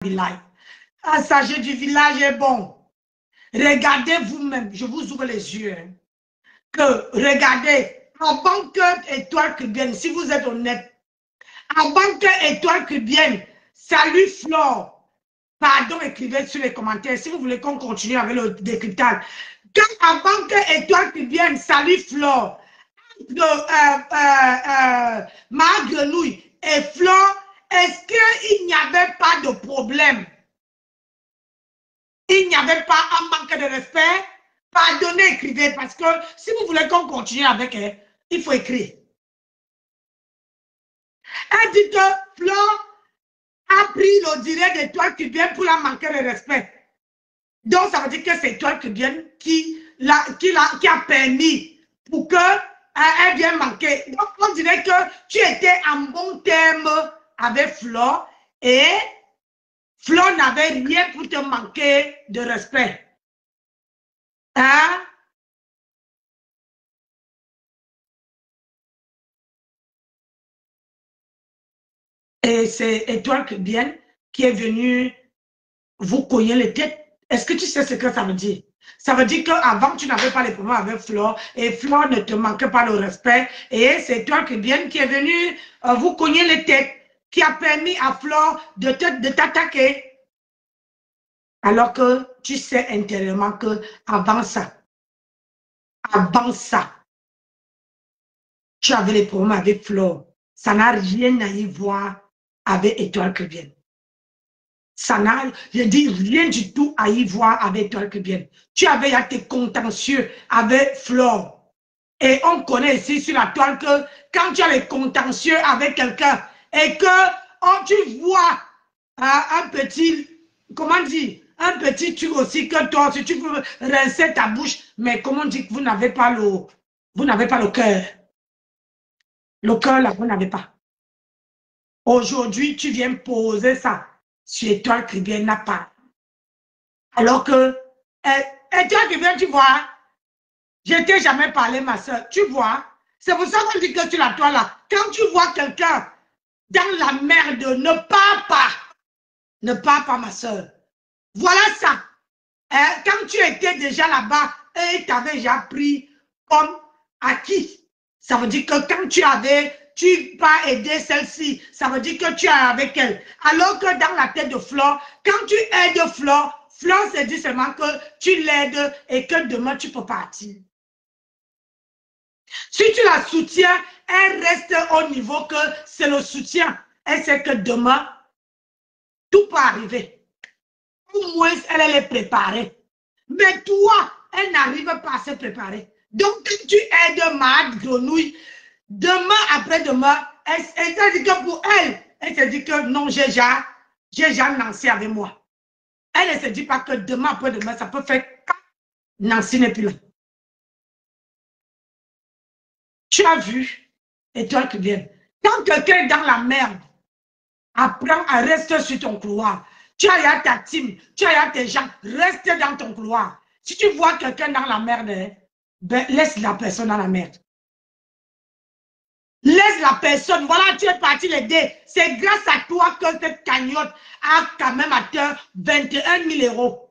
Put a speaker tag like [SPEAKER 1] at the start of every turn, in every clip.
[SPEAKER 1] village. Un sachet du village est bon. Regardez vous-même, je vous ouvre les yeux. Hein, que regardez, avant que Étoile Cubienne, si vous êtes honnête, avant que Étoile Cubienne, salut Flore, pardon, écrivez sur les commentaires si vous voulez qu'on continue avec le décryptage. Avant que Étoile Cubienne, salut Flore, Ma Grenouille et Flore, est-ce qu'il n'y avait pas de problème? Il n'y avait pas un manque de respect? Pardonnez, écrivez, parce que si vous voulez qu'on continue avec elle, il faut écrire. Elle dit que Flore a pris le direct d'Étoile Cubienne pour la manquer de respect. Donc, ça veut dire que c'est Étoile Cubienne qui a permis pour qu'elle vienne manquer. Donc, on dirait que tu étais en bon terme avec Flore et Flore n'avait rien pour te manquer de respect. Hein? Et c'est Étoile Cubienne qui est venue vous cogner les têtes. Est-ce que tu sais ce que ça veut dire? Ça veut dire qu'avant, tu n'avais pas les problèmes avec Flore et Flore ne te manquait pas le respect. Et c'est Étoile Cubienne qui est venue vous cogner les têtes, qui a permis à Flore de t'attaquer. Alors que tu sais intérieurement que avant ça, tu avais les problèmes avec Flore. Ça n'a rien à y voir avec Étoile Cubienne. Ça n'a, je dis, rien du tout à y voir avec Étoile Cubienne. Tu avais été contentieux avec Flore. Et on connaît ici sur la toile que quand tu as les contentieux avec quelqu'un et que tu vois un petit, comment dire, un petit truc aussi que toi, si tu veux rincer ta bouche, mais comment dire que vous n'avez pas le cœur. Le cœur, là, vous n'avez pas. Aujourd'hui, tu viens poser ça sur Étoile Cubienne n'a pas. Alors que, Étoile Cubienne, tu vois, je ne t'ai jamais parlé, ma soeur. Tu vois, c'est pour ça qu'on dit que sur la toile là, quand tu vois quelqu'un dans la merde, ne pars pas. Ne pars pas, ma soeur. Voilà ça. Quand tu étais déjà là-bas et tu avais déjà pris comme acquis, ça veut dire que quand tu pas aidé celle-ci, ça veut dire que tu es avec elle. Alors que dans la tête de Flore, quand tu aides Flore, Flore se dit seulement que tu l'aides et que demain tu peux partir. Si tu la soutiens, elle reste au niveau que c'est le soutien. Elle sait que demain, tout peut arriver. Au moins, elle est préparée. Mais toi, elle n'arrive pas à se préparer. Donc, quand tu aides ma grenouille, demain, après-demain, elle se dit que pour elle, elle se dit que non, j'ai déjà Nancy avec moi. Elle ne se dit pas que demain, après-demain, ça peut faire Nancy n'est plus là. Tu as vu, Étoile Cubienne, quand quelqu'un est dans la merde, apprends à rester sur ton couloir. Tu as ta team, tu as tes gens, reste dans ton couloir. Si tu vois quelqu'un dans la merde, ben, laisse la personne dans la merde. Laisse la personne, voilà, tu es parti l'aider. C'est grâce à toi que cette cagnotte a quand même atteint 21 000 €.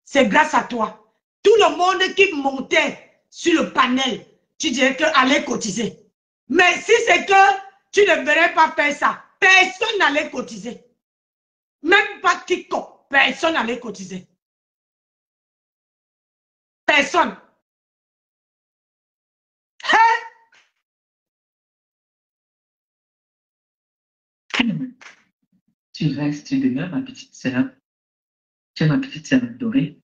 [SPEAKER 1] C'est grâce à toi. Tout le monde qui montait sur le panel, tu dirais qu'allait cotiser. Mais si c'est que tu ne devrais pas faire ça, personne n'allait cotiser. Même pas quiconque, personne n'allait cotiser. Personne. Hein?
[SPEAKER 2] Tu restes, tu demeures ma petite sœur. Tu es ma petite sœur adorée.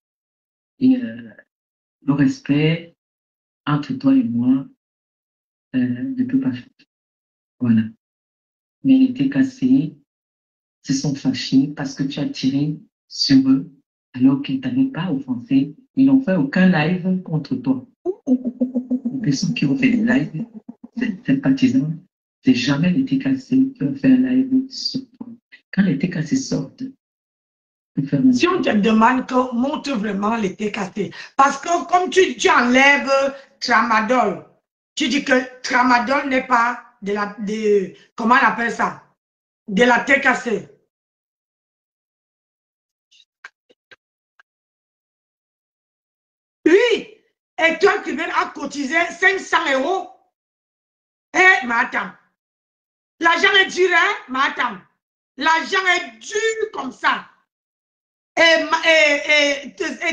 [SPEAKER 2] Et le respect entre toi et moi ne peut pas faire. Voilà. Mais il était cassé, se sont fâchés parce que tu as tiré sur eux alors qu'ils ne t'avaient pas offensé. Ils n'ont fait aucun live contre toi. Les personnes qui ont fait des lives, sympathisants, c'est jamais les TKC qui ont fait un live sur toi. Quand les TKC sortent,
[SPEAKER 1] si on te demande que montre vraiment les TKC, parce que comme tu enlèves Tramadol, tu dis que Tramadol n'est pas comment on appelle ça? De la TKC. Étoile qui vient à cotiser 500 €. Eh, madame. L'argent est dur, hein, madame. L'argent est dur comme ça. Et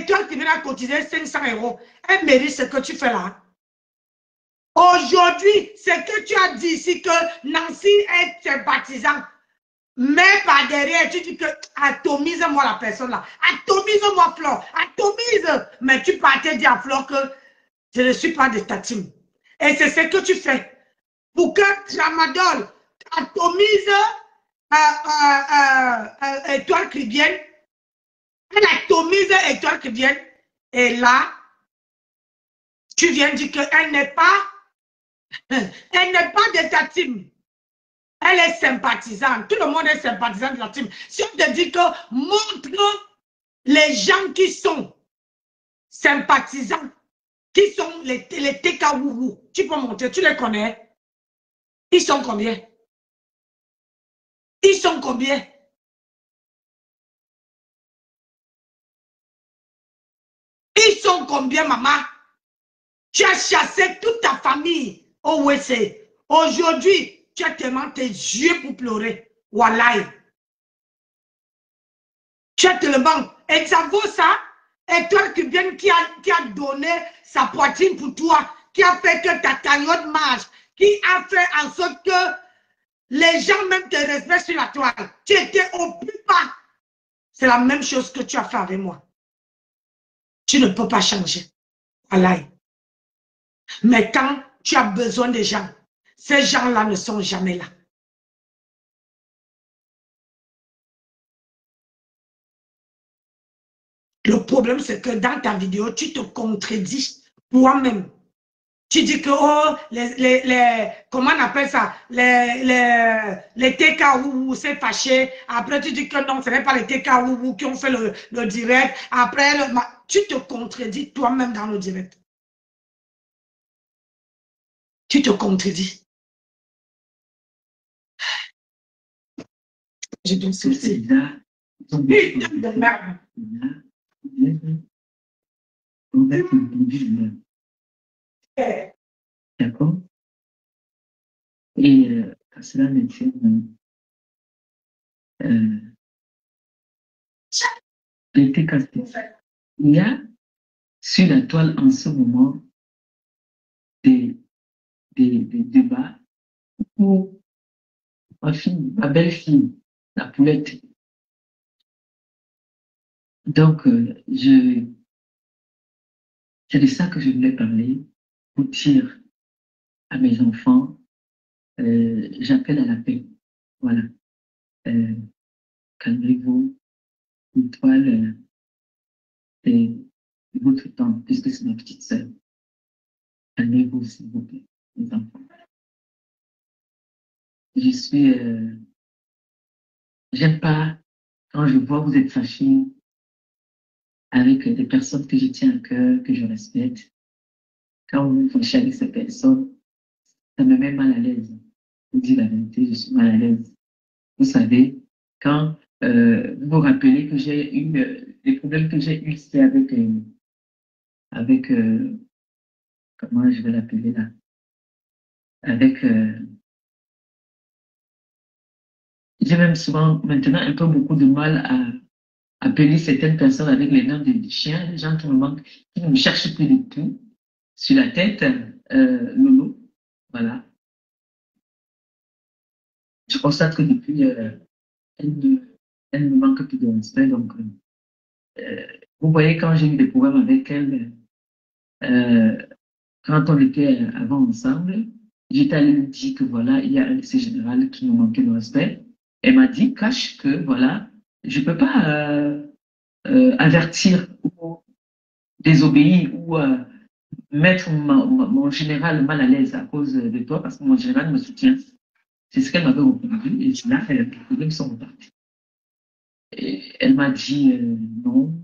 [SPEAKER 1] toi qui viens à cotiser 500 €, elle mérite ce que tu fais là. Aujourd'hui, c'est que tu as dit ici que Nancy est sympathisant. Mais par derrière, tu dis que atomise-moi la personne là. Atomise-moi Flore. Atomise. Mais tu partais dire à Flore que je ne suis pas de ta team. Et c'est ce que tu fais. Pour que Tramadol atomise Étoile qui vienne. Elle atomise Étoile qui vienne. Et là, tu viens dire qu'elle n'est pas de ta team. Elle est sympathisante. Tout le monde est sympathisant de la team. Si on te dit que montre les gens qui sont sympathisants, qui sont les TKWU, tu peux montrer, tu les connais. Ils sont combien? Ils sont combien? Ils sont combien, maman? Tu as chassé toute ta famille au WC. Aujourd'hui, tu as tellement tes yeux pour pleurer. Wallahi. Tu as tellement. Et ça vaut ça? Et toi qui viens, qui a donné sa poitrine pour toi, qui a fait que ta cagnotte marche, qui a fait en sorte que les gens même te respectent sur la toile. Tu étais au plus bas. C'est la même chose que tu as fait avec moi. Tu ne peux pas changer. Wallahi. Mais quand tu as besoin des gens, ces gens-là ne sont jamais là. Le problème, c'est que dans ta vidéo, tu te contredis toi-même. Tu dis que, oh, comment on appelle ça? Les TKWU s'est fâché. Après, tu dis que non, ce n'est pas les TKWU qui ont fait le direct. Après, tu te contredis toi-même dans le direct. Tu te contredis. Je dois sortir. Putain de merde.
[SPEAKER 2] D'accord? Et à cela me tient, l'été cassé. Il y a sur la toile en ce moment des débats où ma belle-fille, la poulette. Donc, c'est de ça que je voulais parler pour dire à mes enfants, j'appelle à la paix. Voilà. Calmez-vous. L'étoile, c'est votre temps, puisque c'est ma petite sœur. Calmez-vous, s'il vous plaît, les enfants. J'aime pas quand je vois vous êtes fâchés avec des personnes que je tiens à cœur, que je respecte. Quand vous vous fâchez avec ces personnes, ça me met mal à l'aise. Je vous dis la vérité, je suis mal à l'aise. Vous savez, quand vous vous rappelez que j'ai eu les problèmes que j'ai eu, c'était avec comment je vais l'appeler là, avec j'ai même souvent maintenant un peu beaucoup de mal à appeler certaines personnes avec les noms de chiens, les gens qui ne me cherchent plus du tout sur la tête, Lolo, voilà. Je constate que depuis, elle me manque plus de respect, donc vous voyez, quand j'ai eu des problèmes avec elle, quand on était avant ensemble, j'étais allée lui dire que voilà, il y a un lycée général qui me manquait de respect. Elle m'a dit, cache que voilà, je ne peux pas avertir ou désobéir ou mettre mon général mal à l'aise à cause de toi parce que mon général me soutient. C'est ce qu'elle m'avait répondu et là, les problèmes sont repartis. Et elle m'a dit non.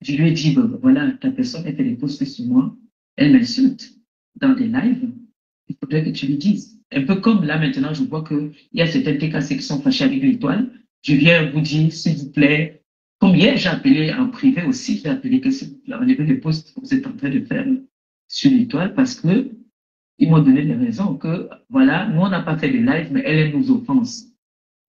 [SPEAKER 2] Je lui ai dit, voilà, ta personne, elle fait des posts sur moi, elle m'insulte dans des lives, il faudrait que tu lui dises. Un peu comme là maintenant, je vois qu'il y a certains TKC qui sont fâchés avec l'étoile. Je viens vous dire, s'il vous plaît, comme hier, j'ai appelé en privé aussi, j'ai appelé que s'il vous plaît, enlevez les posts que vous êtes en train de faire sur l'étoile parce que ils m'ont donné des raisons que, voilà, nous, on n'a pas fait de live, mais elle nous offense.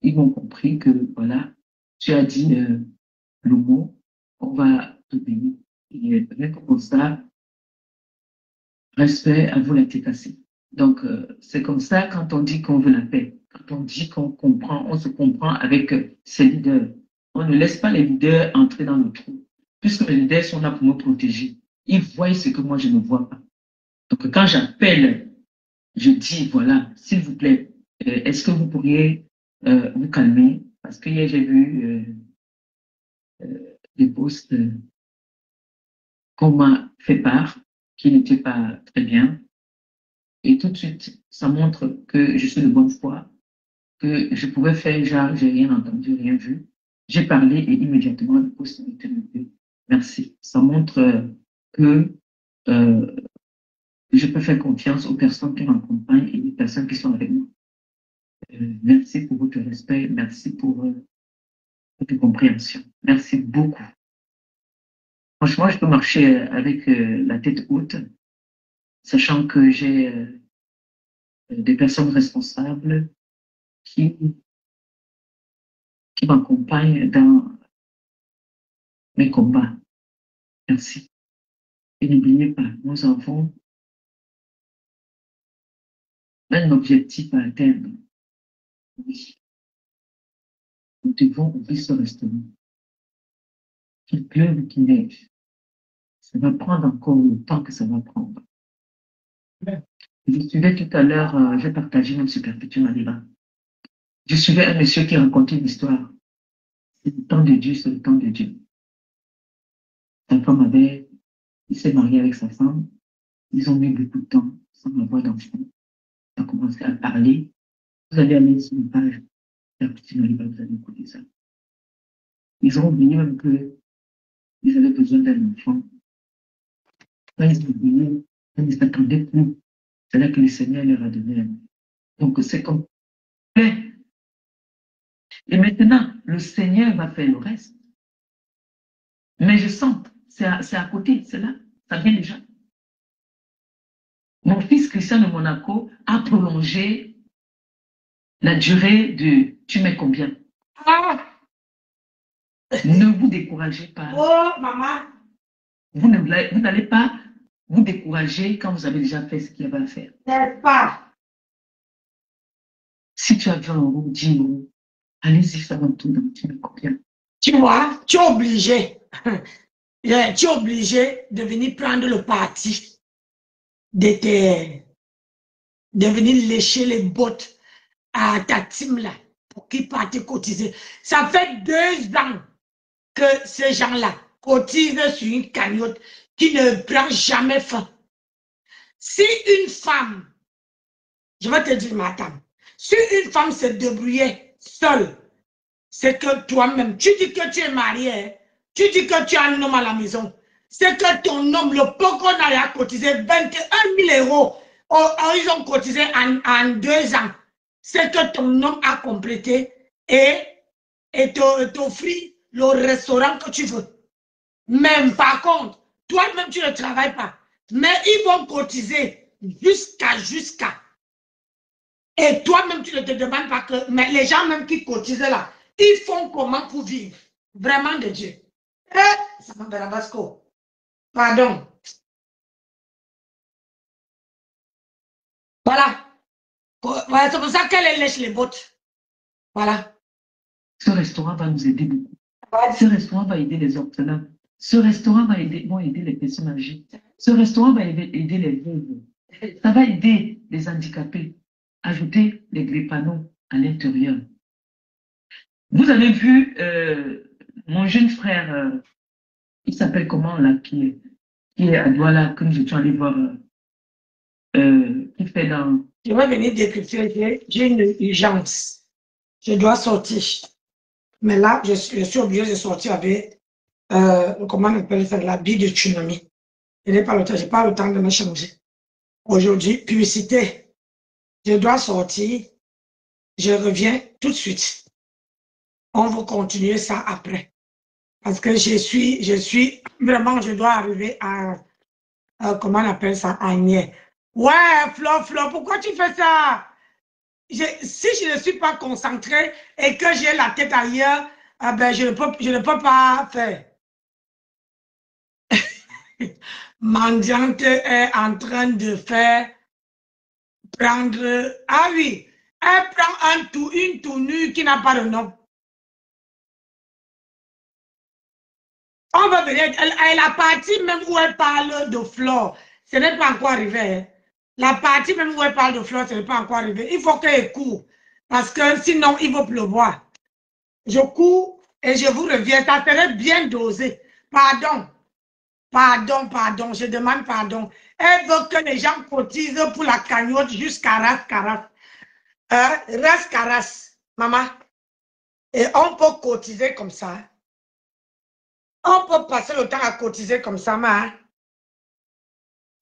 [SPEAKER 2] Ils m'ont compris que, voilà, tu as dit le mot, on va te payer. Et rien que pour ça, respect à vous la cassé. Donc, c'est comme ça quand on dit qu'on veut la paix, quand on dit qu'on comprend, on se comprend avec ses leaders. On ne laisse pas les leaders entrer dans le trou, puisque les leaders sont là pour me protéger. Ils voient ce que moi, je ne vois pas. Donc, quand j'appelle, je dis, voilà, s'il vous plaît, est-ce que vous pourriez vous calmer? Parce que hier, j'ai vu des posts qu'on m'a fait part, qui n'étaient pas très bien. Et tout de suite, ça montre que je suis de bonne foi, que je pouvais faire genre, j'ai rien entendu, rien vu. J'ai parlé et immédiatement, le poste a été levé. Merci. Ça montre que je peux faire confiance aux personnes qui m'accompagnent et aux personnes qui sont avec moi. Merci pour votre respect, merci pour votre compréhension. Merci beaucoup. Franchement, je peux marcher avec la tête haute, sachant que j'ai des personnes responsables qui, qui m'accompagnent dans mes combats. Merci. Et n'oubliez pas, nous avons un objectif à atteindre. Oui. Nous devons ouvrir ce restaurant. Qu'il pleuve ou qu'il neige. Ça va prendre encore le temps que ça va prendre. Je suivais tout à l'heure, j'ai partagé même sur Perpétuum Aliba. Je suivais un monsieur qui racontait une histoire. C'est le temps de Dieu, c'est le temps de Dieu. Sa femme il s'est marié avec sa femme. Ils ont mis beaucoup de temps sans avoir d'enfant. Ils ont commencé à parler. Vous allez aller sur une page Perpétuum Aliba, vous allez écouter ça. Ils ont oublié même qu'ils avaient besoin d'un enfant. Quand ils ont oublié, ils ne s'attendaient plus. C'est là que le Seigneur leur a donné la vie. Donc c'est comme et maintenant, le Seigneur va faire le reste. Mais je sens, c'est à côté, c'est là, ça vient déjà. Mon fils Christian de Monaco a prolongé la durée de tu mets combien?
[SPEAKER 1] Ah!
[SPEAKER 2] Ne vous découragez pas.
[SPEAKER 1] Oh, maman!
[SPEAKER 2] Vous n'allez pas vous décourager quand vous avez déjà fait ce qu'il y avait à faire.
[SPEAKER 1] N'est-ce pas?
[SPEAKER 2] Si tu as 20 €, 10 €, allez-y, ça va tout dans tu mets combien?
[SPEAKER 1] Tu vois, tu es obligé. Tu es obligé de venir prendre le parti, de venir lécher les bottes à ta team là pour qu'ils partent cotiser. Ça fait 2 ans que ces gens-là cotisent sur une cagnotte qui ne prend jamais fin. Si une femme, je vais te dire, madame, si une femme se débrouillait seule, c'est que toi-même, tu dis que tu es marié, tu dis que tu as un homme à la maison, c'est que ton homme, le peu qu'on a cotisé 21 000 €, ils ont cotisé en 2 ans. C'est que ton homme a complété et t'offrir le restaurant que tu veux. Même par contre, toi-même, tu ne travailles pas. Mais ils vont cotiser jusqu'à. Et toi-même, tu ne te demandes pas que. Mais les gens même qui cotisent là, ils font comment pour vivre? Vraiment de Dieu. Ça m'appelle la Basco. Pardon. Voilà. Voilà, c'est pour ça qu'elle lèche les bottes. Voilà.
[SPEAKER 2] Ce restaurant va nous aider beaucoup. Ce restaurant va aider les orphelins. Ce restaurant va aider les personnes âgées. Ce restaurant va aider les veuves. Ça va aider les handicapés. Ajouter les gréppanos à l'intérieur. Vous avez vu mon jeune frère, il s'appelle comment là, qui est à Douala, que nous étions allés voir, qui fait dans...
[SPEAKER 1] Je vais venir décrypter, j'ai une urgence. Je dois sortir. Mais là, je suis obligé de sortir avec, comment on appelle ça, la bille de tsunami. Je n'ai pas le temps, je n'ai pas le temps de me changer. Aujourd'hui, publicité. Je dois sortir. Je reviens tout de suite. On va continuer ça après. Parce que je suis vraiment, je dois arriver à comment on appelle ça, Agnès. Ouais, Flo, pourquoi tu fais ça? Si je ne suis pas concentrée et que j'ai la tête ailleurs, ben, je ne peux pas faire. Mendiante est en train de prendre. Ah oui, elle prend une tournure qui n'a pas de nom. On va venir. La partie même où elle parle de flore, ce n'est pas encore arrivé. Hein. La partie même où elle parle de flore, ce n'est pas encore arrivé. Il faut qu'elle court. Parce que sinon, il va pleuvoir. Je cours et je vous reviens. Ça serait bien dosé. Pardon. Pardon. Je demande pardon. Elle veut que les gens cotisent pour la cagnotte jusqu'à Ras-Caras. Ras-Caras, maman. Et on peut cotiser comme ça. On peut passer le temps à cotiser comme ça, maman.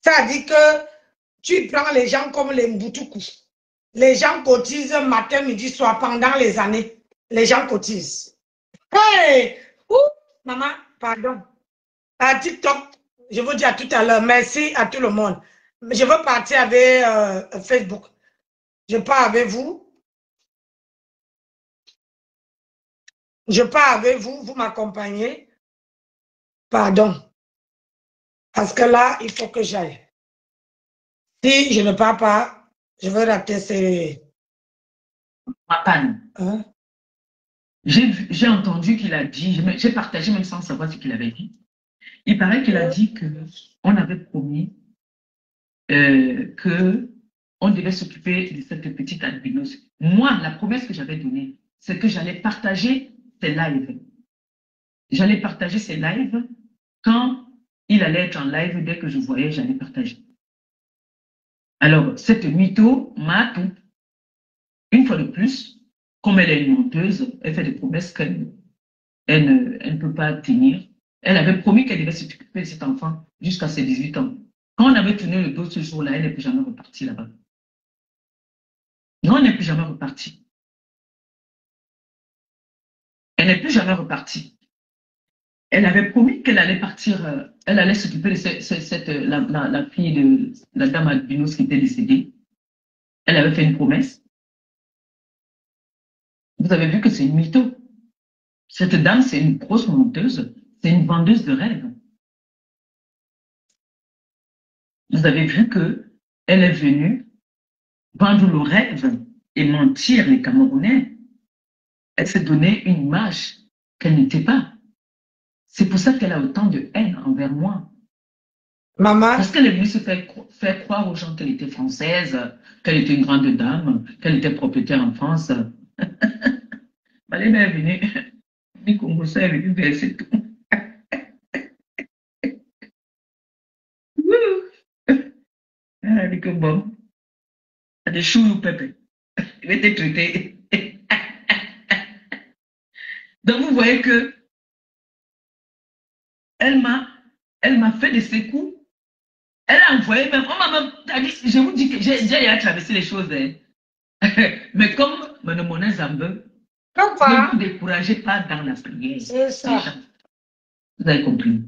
[SPEAKER 1] Ça dit que tu prends les gens comme les Mbutuku. Les gens cotisent matin, midi, soir pendant les années. Les gens cotisent. Hey! Ouh, maman, pardon. À TikTok, je vous dis à tout à l'heure. Merci à tout le monde. Je veux partir avec Facebook. Je pars avec vous. Je pars avec vous. Vous m'accompagnez. Pardon. Parce que là, il faut que j'aille. Si je ne pars pas, je vais rater ces...
[SPEAKER 2] Ma panne.
[SPEAKER 1] Hein?
[SPEAKER 2] J'ai entendu qu'il a dit, j'ai partagé même sans savoir ce qu'il avait dit. Il paraît qu'il a dit qu'on avait promis qu'on devait s'occuper de cette petite albinos. Moi, la promesse que j'avais donnée, c'est que j'allais partager ses lives. J'allais partager ses lives quand il allait être en live, dès que je voyais, j'allais partager. Alors, cette mytho m'a tout. Une fois de plus, comme elle est une menteuse, elle fait des promesses qu'elle ne peut pas tenir. Elle avait promis qu'elle devait s'occuper de cet enfant jusqu'à ses 18 ans. Quand on avait tourné le dos ce jour-là, elle n'est plus jamais repartie là-bas. Non, elle n'est plus jamais repartie. Elle n'est plus jamais repartie. Elle avait promis qu'elle allait partir, elle allait s'occuper de la fille de la dame albinos qui était décédée. Elle avait fait une promesse. Vous avez vu que c'est une mytho. Cette dame, c'est une grosse menteuse. C'est une vendeuse de rêves. Vous avez vu que elle est venue vendre le rêve et mentir les Camerounais. Elle s'est donné une image qu'elle n'était pas. C'est pour ça qu'elle a autant de haine envers moi.
[SPEAKER 1] Maman.
[SPEAKER 2] Parce qu'elle est venue se faire croire aux gens qu'elle était française, qu'elle était une grande dame, qu'elle était propriétaire en France. Elle est venue, les Congolais est venue verser tout. Elle a dit que bon, elle a des choux, pépé. Il va être traité. Donc vous voyez que elle m'a fait de ses coups. Elle a envoyé même, je vous dis que j'ai déjà traversé les choses. Hein. Mais comme mon Zambé, ne vous découragez pas dans la prière.
[SPEAKER 1] C'est ça.
[SPEAKER 2] Vous avez compris.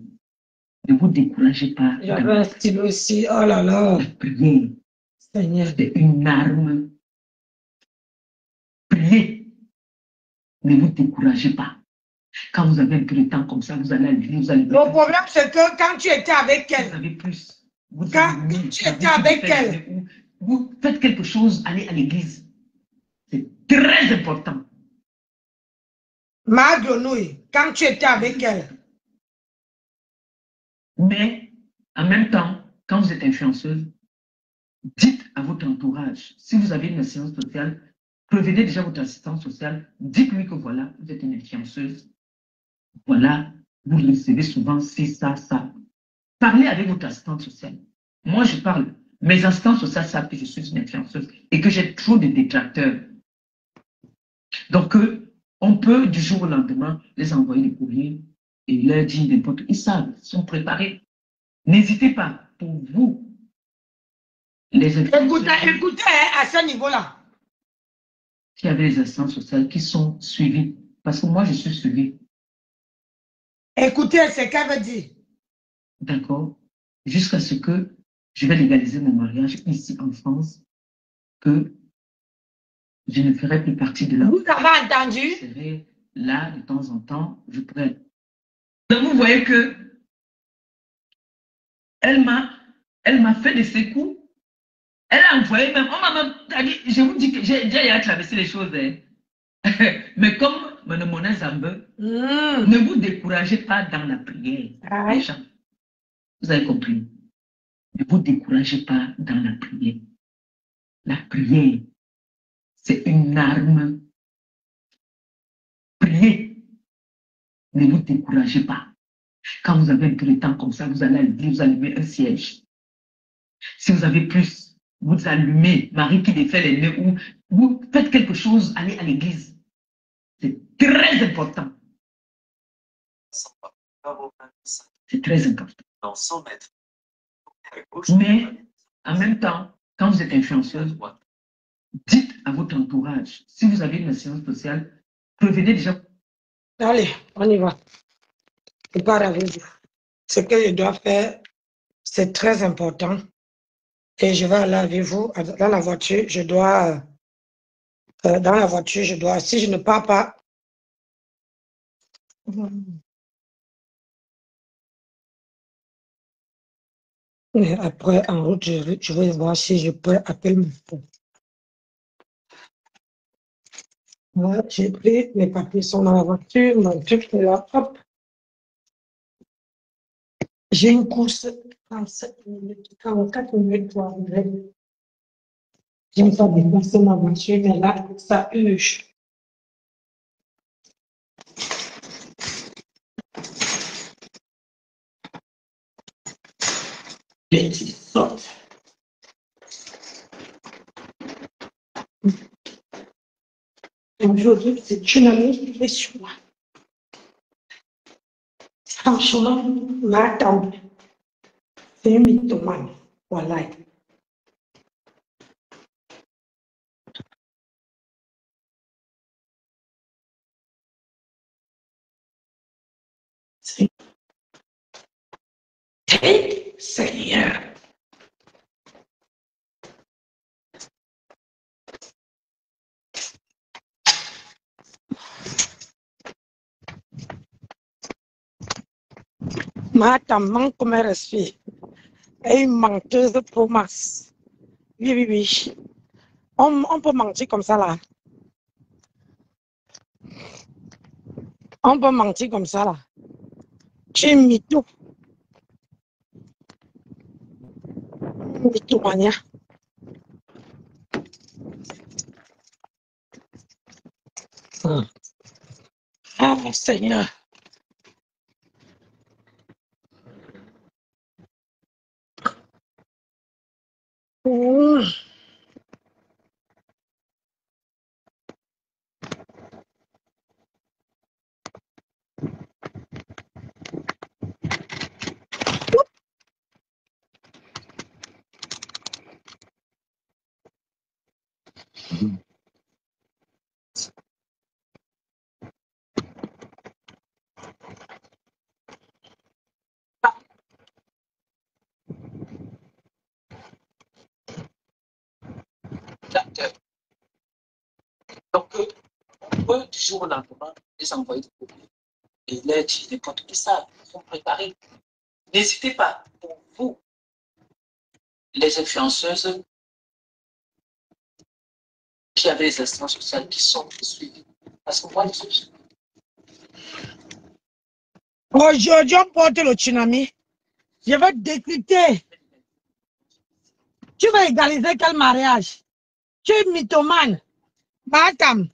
[SPEAKER 2] Ne vous découragez pas.
[SPEAKER 1] J'avais un stylo aussi. Oh là là.
[SPEAKER 2] La prière.
[SPEAKER 1] Seigneur.
[SPEAKER 2] C'est une arme. Priez. Ne vous découragez pas. Quand vous avez un peu de temps comme ça, vous allez à l'église, vous allez...
[SPEAKER 1] Le problème, c'est que quand tu étais avec elle...
[SPEAKER 2] Vous avez plus.
[SPEAKER 1] Quand tu étais avec elle...
[SPEAKER 2] Vous faites quelque chose, allez à l'église. C'est très important.
[SPEAKER 1] Ma grenouille, quand tu étais avec elle...
[SPEAKER 2] Mais, en même temps, quand vous êtes influenceuse, dites à votre entourage, si vous avez une assistance sociale, prévenez déjà votre assistante sociale, dites-lui que voilà, vous êtes une influenceuse, voilà, vous recevez souvent ci, ça. Parlez avec votre assistante sociale. Moi, je parle. Mes assistantes sociales savent que je suis une influenceuse et que j'ai trop de détracteurs. Donc, on peut du jour au lendemain les envoyer des courriers et leur dire n'importe quoi. Ils savent, ils sont préparés. N'hésitez pas, pour vous, les influenceurs.
[SPEAKER 1] Écoutez, à ce niveau-là.
[SPEAKER 2] Qui avaient les assistantes sociales qui sont suivies. Parce que moi, je suis suivie.
[SPEAKER 1] Écoutez ce qu'elle veut dire.
[SPEAKER 2] D'accord. jusqu'à ce que je vais légaliser mon mariage ici en France, que je ne ferai plus partie de la...
[SPEAKER 1] Vous avez entendu?
[SPEAKER 2] Je serai là de temps en temps, je pourrais... Donc vous voyez que elle m'a fait de ses coups. Elle a envoyé même, on m'a même dit, je vous dis que j'ai déjà traversé les choses. Hein. Mais comme Mon Zambe, ne vous découragez pas dans la prière. Les gens, vous avez compris. Ne vous découragez pas dans la prière. La prière, c'est une arme. Priez. Ne vous découragez pas. Quand vous avez un peu de temps comme ça, vous allez à l'église, vous allumez un siège. Si vous avez plus, vous allumez Marie qui défait les nœuds ou vous faites quelque chose, allez à l'église. C'est très important. C'est très important.
[SPEAKER 3] Dans 100 mètres.
[SPEAKER 2] Mais en même temps, quand vous êtes influenceuse, dites à votre entourage, si vous avez une assurance sociale, prévenez déjà.
[SPEAKER 1] Allez, on y va. Je pars avec vous. Ce que je dois faire, c'est très important. Et je vais aller avec vous dans la voiture. Je dois, dans la voiture, je dois, si je ne pars pas, et après, en route, je vais voir si je peux appeler mon frère. Voilà, j'ai pris, mes papiers sont dans la voiture, mon truc est là, hop. J'ai une course 37 minutes, 44 minutes pour arriver. J'aime pas déplacer ma voiture, mais là, ça urge. Petite sorte. Aujourd'hui, c'est une amie qui est sur moi. Franchement, madame, c'est une mythomane. Voilà. Seigneur. Madame, manque comme respect. Et une menteuse promesse. Oui, oui, oui. On peut mentir comme ça là. On peut mentir comme ça là. Tu es mytho. Mythomania. Ah, Seigneur.
[SPEAKER 3] Donc, on peut du jour au lendemain les envoyer de courrier et leur dire des comptes qui savent, sont préparés. N'hésitez pas, pour vous, les influenceuses, j'avais les assistantes sociales qui sont suivies. Parce que moi, je suis.
[SPEAKER 1] Aujourd'hui, on porte le tsunami. Je vais décrypter. Tu vas égaliser quel mariage? Tu es mythomane. Madame,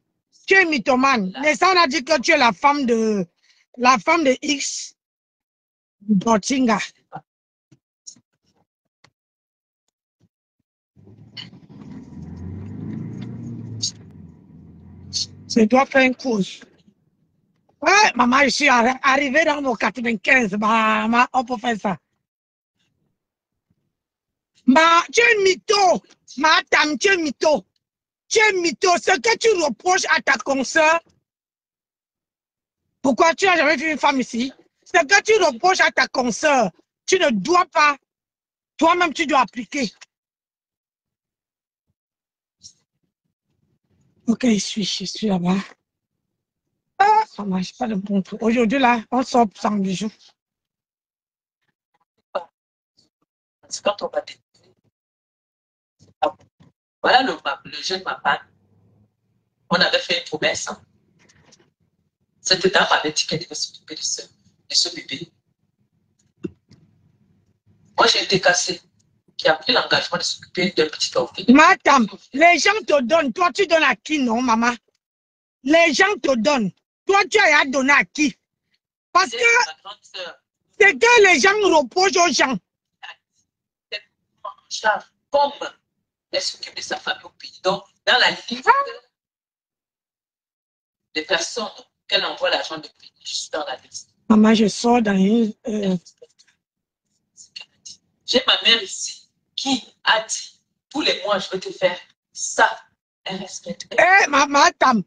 [SPEAKER 1] tu es mythomane. Mais ça, on a dit que tu es la femme de X Botinga. Je dois faire une course. Ouais, maman, je suis arrivé dans mon 95. Bah, on peut faire ça. Bah, tu es mytho. Madame, tu es mytho. Tu es mytho. Ce que tu reproches à ta consoeur, pourquoi tu n'as jamais vu une femme ici? Ce que tu reproches à ta consoeur, tu ne dois pas Toi-même, tu dois appliquer. Ok, je suis là-bas. Ah, ça marche pas de bon truc. Aujourd'hui, là, on sort sans bijoux.
[SPEAKER 3] C'est quand on va découvrir. Voilà le jeune Mapan. On avait fait une promesse. Cette dame avait dit qu'elle devait s'occuper de ce bébé. Moi, j'ai été cassée, qui a pris l'engagement de s'occuper d'un petit orphelin.
[SPEAKER 1] Madame, les gens te donnent. Toi, tu donnes à qui, non, maman? Les gens te donnent. Toi, tu as donné à qui? Parce que c'est que les gens reposent aux gens.
[SPEAKER 3] Comme elle s'occupe de sa famille au pays. Donc, dans la liste des personnes qu'elle envoie l'argent de pays, je suis dans la liste.
[SPEAKER 1] Maman, je sors dans une...
[SPEAKER 3] J'ai ma mère ici qui a dit, tous les mois, je vais te faire ça. Elle respecte.
[SPEAKER 1] Eh, madame,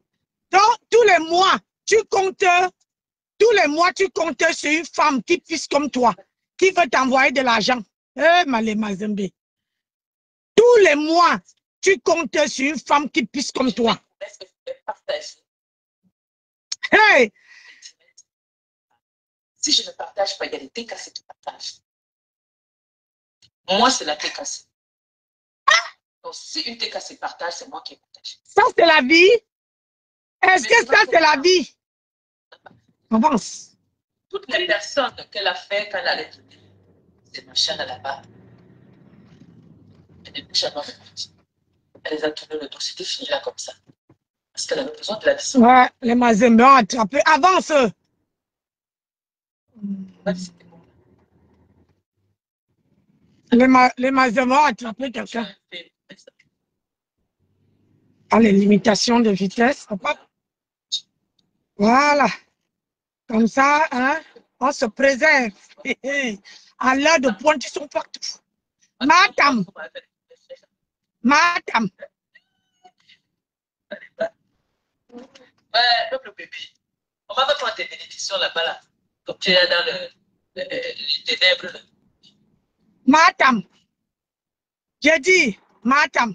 [SPEAKER 1] donc tous les mois, tu comptes sur une femme qui puisse comme toi, qui veut t'envoyer de l'argent. Eh, Malé Mazembe. Tous les mois, tu comptes sur une femme qui puisse comme toi. Hey!
[SPEAKER 3] Si je ne partage pas, il y a des thés cassés qui partagent. Moi, c'est la thé cassée. Donc, si une thé cassée partage, c'est moi qui ai partagé.
[SPEAKER 1] Ça, c'est la vie? Est-ce que ça, c'est la vie? Avance.
[SPEAKER 3] Toutes les personnes qu'elle a fait quand elle allait quitter ces machins là-bas, elle est plus jamais repartie. Elle les a tourné le dos. C'était fini là comme ça. Parce qu'elle avait besoin de la vie.
[SPEAKER 1] Ouais, les Mazembe ont attrapé. Avance. Les Mazembe ont attrapé quelqu'un. À les limitations de vitesse. Voilà. Comme ça, hein, on se préserve. À l'heure de pointe, ils sont partout. Madame. Madame.
[SPEAKER 3] Ouais, le bébé. On va prendre tes bénédictions là-bas, là. Comme tu es dans les ténèbres. Là.
[SPEAKER 1] Madame. J'ai dit, madame,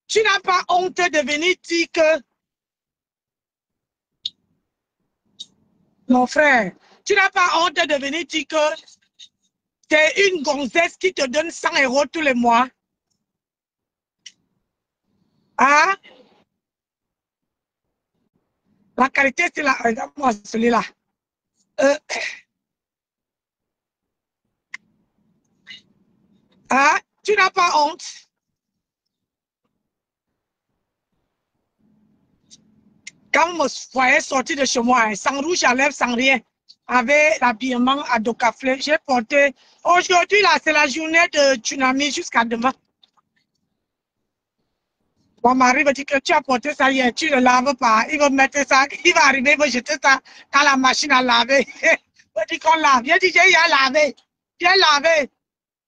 [SPEAKER 1] tu n'as pas honte de venir dire que mon frère, tu n'as pas honte de venir dire que tu es une gonzesse qui te donne 100 € tous les mois. Hein? La qualité, c'est là. Regarde-moi celui-là. Hein? Tu n'as pas honte. Quand mon foyer sorti de chez moi, sans rouge à lèvres, sans rien, avec l'habillement à Docaflé, j'ai porté. Aujourd'hui, là, c'est la journée de tsunami jusqu'à demain. Mon mari me dit que tu as porté ça hier, tu ne laves pas. Il va mettre ça, il va arriver, il va jeter ça dans la machine à laver. Il me dit qu'on lave. J'ai dit, j'ai lavé. J'ai lavé.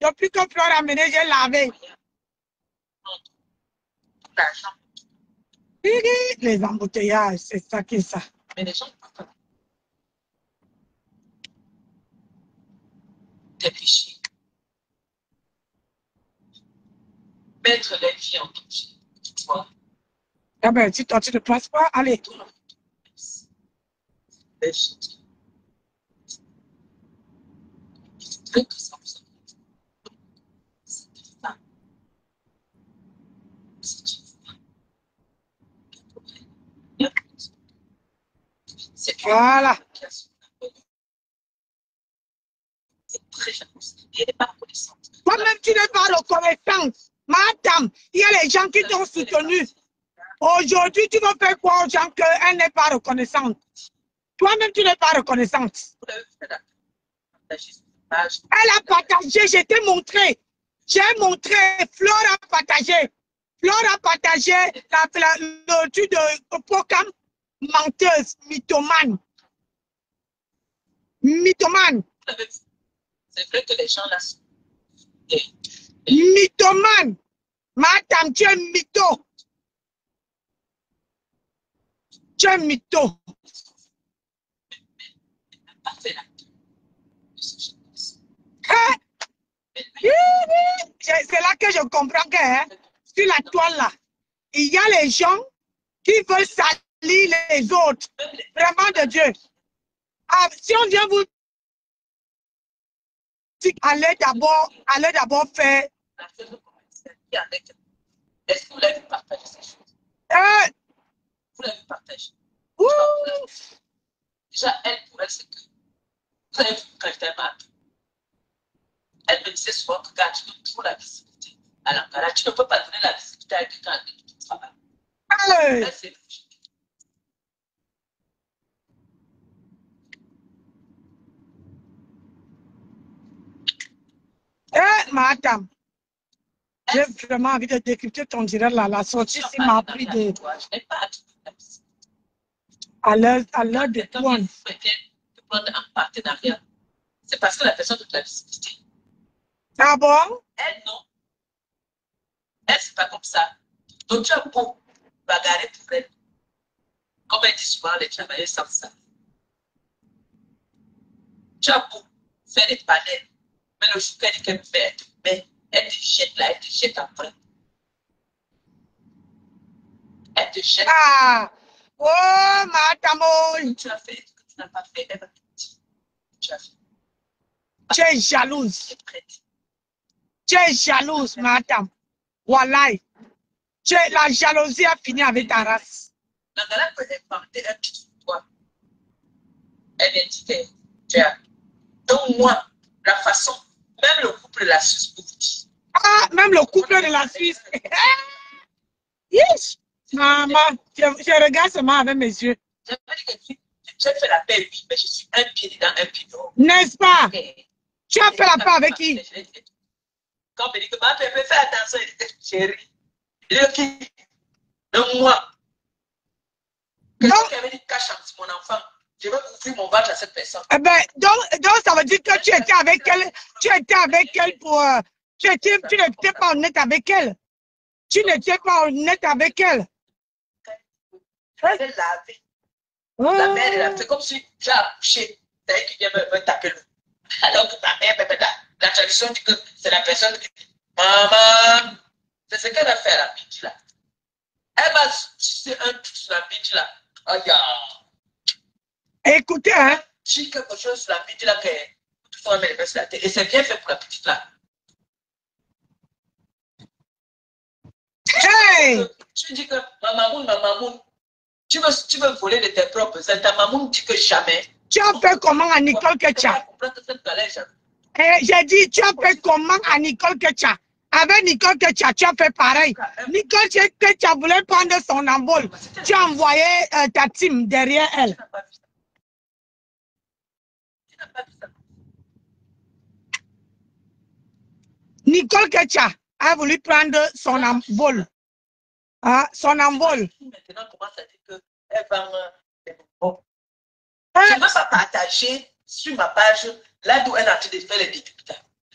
[SPEAKER 1] Depuis que Flore a amené, j'ai lavé. Les embouteillages, c'est ça qui est ça.
[SPEAKER 3] Mais les gens ne des péchés. Mettre les vies en danger. Toi.
[SPEAKER 1] Ah ben, si toi, tu ne passes pas, allez. Voilà. Toi-même, tu n'es pas reconnaissante. Madame, il y a les gens qui t'ont soutenu. Aujourd'hui, tu veux faire quoi aux gens qu'elle n'est pas reconnaissante? Toi-même, tu n'es pas reconnaissante. Elle a partagé, je t'ai montré. J'ai montré, Flore a partagé. Flore a partagé le truc de Pokam, menteuse, mythomane. Mythomane.
[SPEAKER 3] C'est vrai que les gens là sont...
[SPEAKER 1] Mythomane. Madame, tu es mytho. Tu es mytho. je comprends que hein, sur la toile là, il y a les gens qui veulent salir les autres. Vraiment de Dieu. Ah, si on vient vous dire, allez d'abord faire.
[SPEAKER 3] Est-ce que vous l'avez partagé ces choses? Vous l'avez partagé. Déjà, elle, pour elle, c'est que vous avez vu quand j'étais mal. Elle me disait souvent que quand tu donnes toujours la visibilité à l'Ankara, tu ne peux pas donner la visibilité à quelqu'un qui travaille. Elle, c'est logique.
[SPEAKER 1] Madame, j'ai vraiment envie de décrypter ton direct là. La sortie, il m'a appris de.
[SPEAKER 3] Je n'ai pas à trouver la visibilité.
[SPEAKER 1] À l'heure de toi.
[SPEAKER 3] De prendre un partenariat, c'est parce que la personne a de la visibilité.
[SPEAKER 1] Ah bon?
[SPEAKER 3] Elle, non. Elle, c'est pas comme ça. Donc, tu as beau bagarrer pour elle. Comme elle dit souvent, les travailleurs sans ça. Tu as beau faire des panels. Mais le jour qu'elle dit qu'elle fait, mais elle te jette là, elle te jette après. Elle te jette.
[SPEAKER 1] Ah! Oh, madame!
[SPEAKER 3] Tu as fait ce que tu n'as pas fait, elle va te dire. Tu as fait.
[SPEAKER 1] Tu es jalouse.
[SPEAKER 3] Tu es prête.
[SPEAKER 1] Tu es jalouse, madame. Wallahi. La jalousie a fini avec ta race.
[SPEAKER 3] La galère peut inventer un truc sur toi. Elle vient dire tu as. Donc, moi, la façon, même le couple de la Suisse vous dit.
[SPEAKER 1] Ah, même le couple de la Suisse. Yes. Maman, je regarde seulement avec mes yeux.
[SPEAKER 3] J'ai fait la paix, oui, mais je suis un pied dedans, un pied dehors.
[SPEAKER 1] N'est-ce pas?
[SPEAKER 3] Okay.
[SPEAKER 1] Tu as fait la paix avec qui?
[SPEAKER 3] Quand on me dit que ma bébé, fais attention, elle dit, chérie. Je dis, ok. Donc, moi, quelqu'un qui avait dit, cache mon enfant, je vais ouvrir mon ventre à cette personne.
[SPEAKER 1] Eh ben, donc, ça veut dire que tu étais avec elle, pour. Tu n'étais pas honnête avec elle. Tu n'étais pas honnête avec elle.
[SPEAKER 3] Elle est lavée. La mère, elle a fait comme si j'ai accouché. C'est elle qui vient me taper le. Alors que ta mère, la tradition dit que c'est la personne qui dit, maman, c'est ce qu'elle a fait à la bitch là. Elle m'a sucé un truc sur la bitch là. Aïe.
[SPEAKER 1] Écoutez, hein.
[SPEAKER 3] J'ai quelque chose sur la bitch là que tout le monde met sur la tête. Et c'est bien fait pour la petite là.
[SPEAKER 1] Hey!
[SPEAKER 3] Tu dis que ma mamoun, tu veux voler de tes propres ailes. Ta mamoun dit que jamais.
[SPEAKER 1] Tu as fait comment à Nicole Ketcha? J'ai dit, tu as fait comment à Nicole Ketcha? Avec Nicole Ketcha, tu as fait pareil. Nicole Ketcha voulait prendre son envol. Tu as envoyé ta team derrière elle. Nicole Ketcha a voulu prendre son envol. Ah, son envol.
[SPEAKER 3] Maintenant, commence à dire qu'elle va me... Je ne veux pas partager sur ma page là où elle est en train de faire les députés.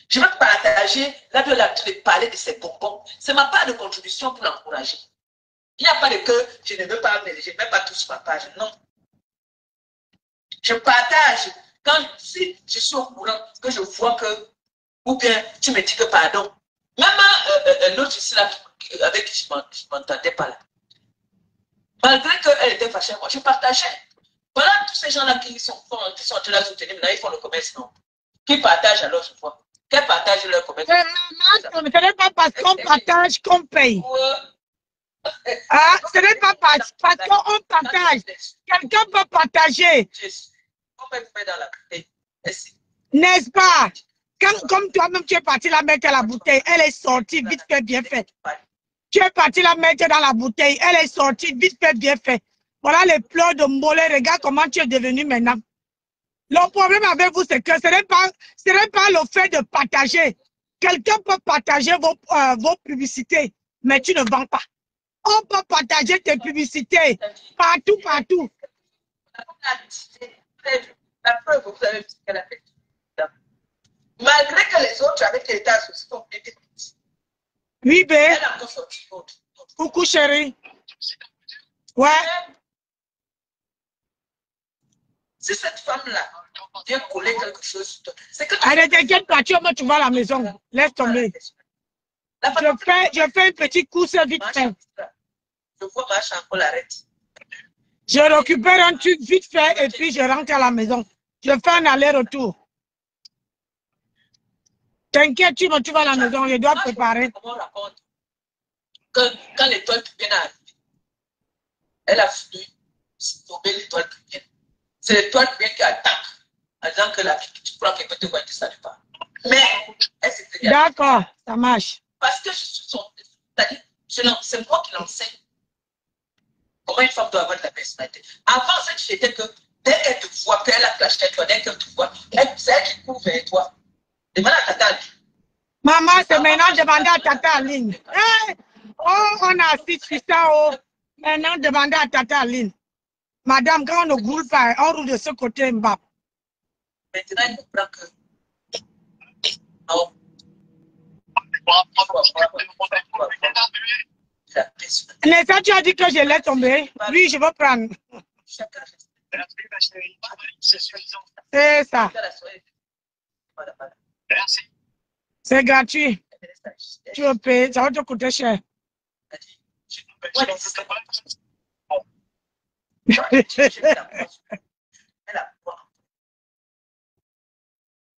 [SPEAKER 3] Je veux partager là où elle est en train de parler de ses bonbons. C'est ma part de contribution pour l'encourager. Il n'y a pas de que je ne veux pas, je ne mets pas tout sur ma page. Non. Je partage si je suis au courant que je vois que, ou bien tu me dis que pardon. Même l'autre ici là avec qui je ne m'entendais pas là. Malgré qu'elle était fâchée, moi je partageais. Voilà tous ces gens-là qui sont en train de soutenir, maintenant ils font le commerce, non? Qui partagent alors, je vois. Qui partagent leur commerce?
[SPEAKER 1] Ce n'est pas parce qu'on partage qu'on paye. Ah, ce n'est pas parce qu'on partage. Quelqu'un peut partager. N'est-ce pas? Comme toi-même, tu es parti la mettre à la bouteille, elle est sortie, vite fait, bien fait. Tu es parti la mettre dans la bouteille, elle est sortie, vite fait, bien fait. Voilà les pleurs de Mollet, regarde comment tu es devenu maintenant. Le problème avec vous, c'est que ce n'est pas le fait de partager. Quelqu'un peut partager vos publicités, mais tu ne vends pas. On peut partager tes publicités partout, partout.
[SPEAKER 3] La preuve, vous savez ce qu'elle a fait. Malgré que les autres avec l'état associé ont été petits.
[SPEAKER 1] Oui, bé.
[SPEAKER 3] Elle a encore sorti l'autre.
[SPEAKER 1] Coucou, chérie. Ouais.
[SPEAKER 3] Si cette femme-là vient coller quelque chose sur toi, c'est que
[SPEAKER 1] allez, t'inquiète pas, tu vas à la maison. Laisse tomber. Je fais une petite course vite fait.
[SPEAKER 3] Je vois ma chambre l'arrête.
[SPEAKER 1] Je récupère un truc vite fait et puis je rentre à la maison. Je fais un aller-retour. T'inquiète, tu vas à la maison, je dois préparer.
[SPEAKER 3] Comment on raconte que quand l'étoile vienne arriver, elle a voulu tomber l'étoile qui vient. C'est l'étoile qui attaque en disant que tu crois qu'elle peut te voir, tu ne savais pas. Mais elle s'est dit.
[SPEAKER 1] D'accord, ça marche.
[SPEAKER 3] Parce que je suis son. C'est-à-dire, c'est moi qui l'enseigne. Comment une femme doit avoir de la personnalité. Avant, ça, tu étais que dès qu'elle te voit, qu'elle a flashé toi, dès qu'elle te voit, c'est elle qui court vers toi. Demande à Tata.
[SPEAKER 1] Maman, c'est maintenant demander à Tata Aline. Hey! Oh, on a assis sur ça. Oh. Maintenant, demander à Tata Aline. Madame, quand on ne roule pas, on roule de ce côté, Mbap.
[SPEAKER 3] Maintenant, il comprend que. Non.
[SPEAKER 1] Nessa, tu as dit que je l'ai tombé. Oui, je vais prendre. C'est ça. C'est gratuit. Tu veux payer, ça va te coûter cher.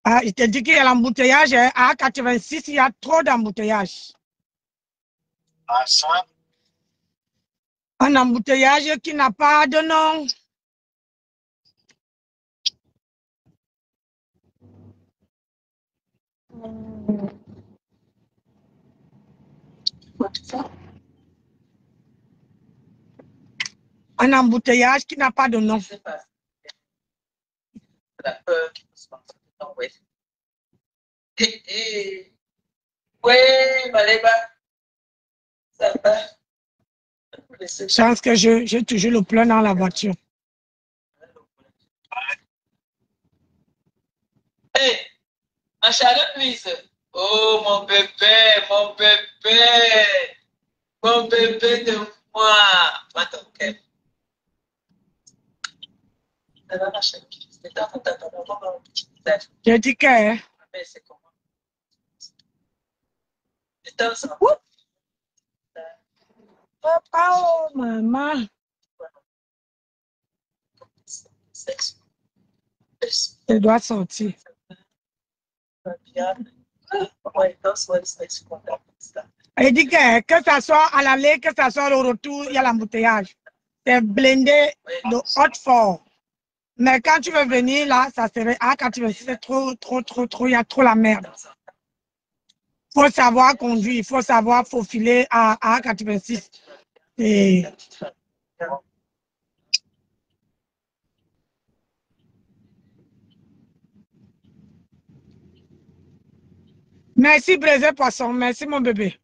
[SPEAKER 1] Ah, il te dit qu'il y a l'embouteillage. À 86, il y a trop d'embouteillage. Un embouteillage qui n'a pas de nom. Un embouteillage qui n'a pas de nom.
[SPEAKER 3] La peur qui se passe. Oui, Maléba. Ça va.
[SPEAKER 1] Chance que j'ai toujours le plein dans la voiture.
[SPEAKER 3] Hey, ma Charlotte Louise. Oh, mon bébé, mon bébé. Mon bébé de moi. Attends, ok.
[SPEAKER 1] Je dis que.
[SPEAKER 3] Mais c'est comment?
[SPEAKER 1] Papa, oh, maman. Je dois sortir. Il dit que ça soit à l'aller, que ça soit au retour, il y a l'embouteillage. C'est blindé de haute fort. Mais quand tu veux venir là, ça serait quand tu veux, c'est trop, il y a trop la merde. Il faut savoir conduire, il faut savoir faufiler à 86. Et... Merci, Braisé Poisson. Merci, mon bébé.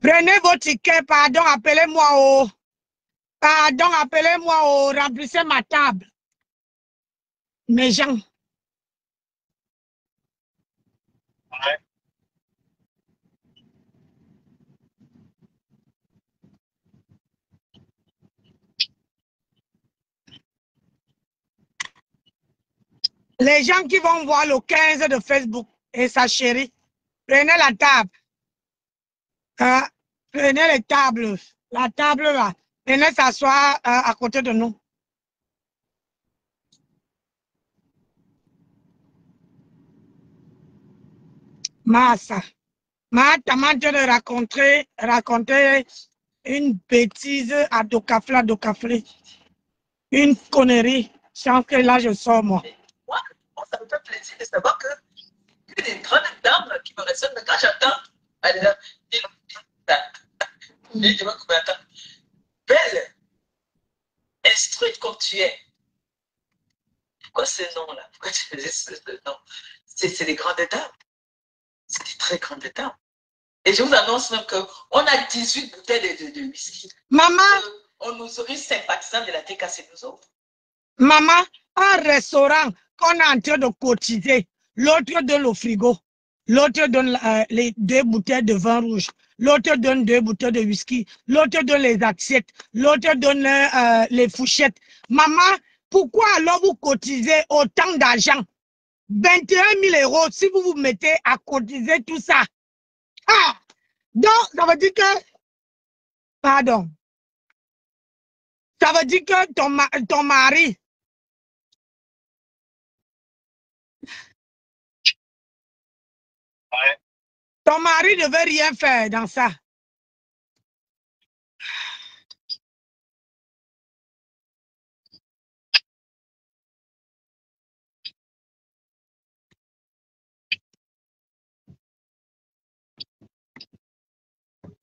[SPEAKER 1] Prenez vos tickets. Pardon, appelez-moi. Oh. Pardon, appelez-moi. Oh. Remplissez ma table. Mes gens. Ouais. Les gens qui vont voir le 15 de Facebook et sa chérie, prenez la table. Prenez les tables. La table là. Venez s'asseoir à côté de nous. Massa. Ma tante de raconter une bêtise à Docaflé. Une connerie. Chance que là, je sors, moi.
[SPEAKER 3] Moi, ça me fait plaisir de savoir que des grandes dames qui me résonnent, mais quand j'entends, belle, instruite comme tu es. Pourquoi ce nom-là? Pourquoi tu faisais ce nom? C'est des grandes dames. C'est des très grandes dames. Et je vous annonce même qu'on a 18 bouteilles de whisky.
[SPEAKER 1] Maman!
[SPEAKER 3] On nous aurait sympathisants de la TK, c'est nous autres.
[SPEAKER 1] Maman, un restaurant qu'on est en train de cotiser, l'autre donne le frigo, l'autre donne les 2 bouteilles de vin rouge, l'autre donne 2 bouteilles de whisky, l'autre donne les assiettes, l'autre donne les fourchettes. Maman, pourquoi alors vous cotisez autant d'argent? 21 000 €, si vous vous mettez à cotiser tout ça, Ah! Donc, ça veut dire que, pardon, ça veut dire que ton mari, ton mari ne veut rien faire dans ça.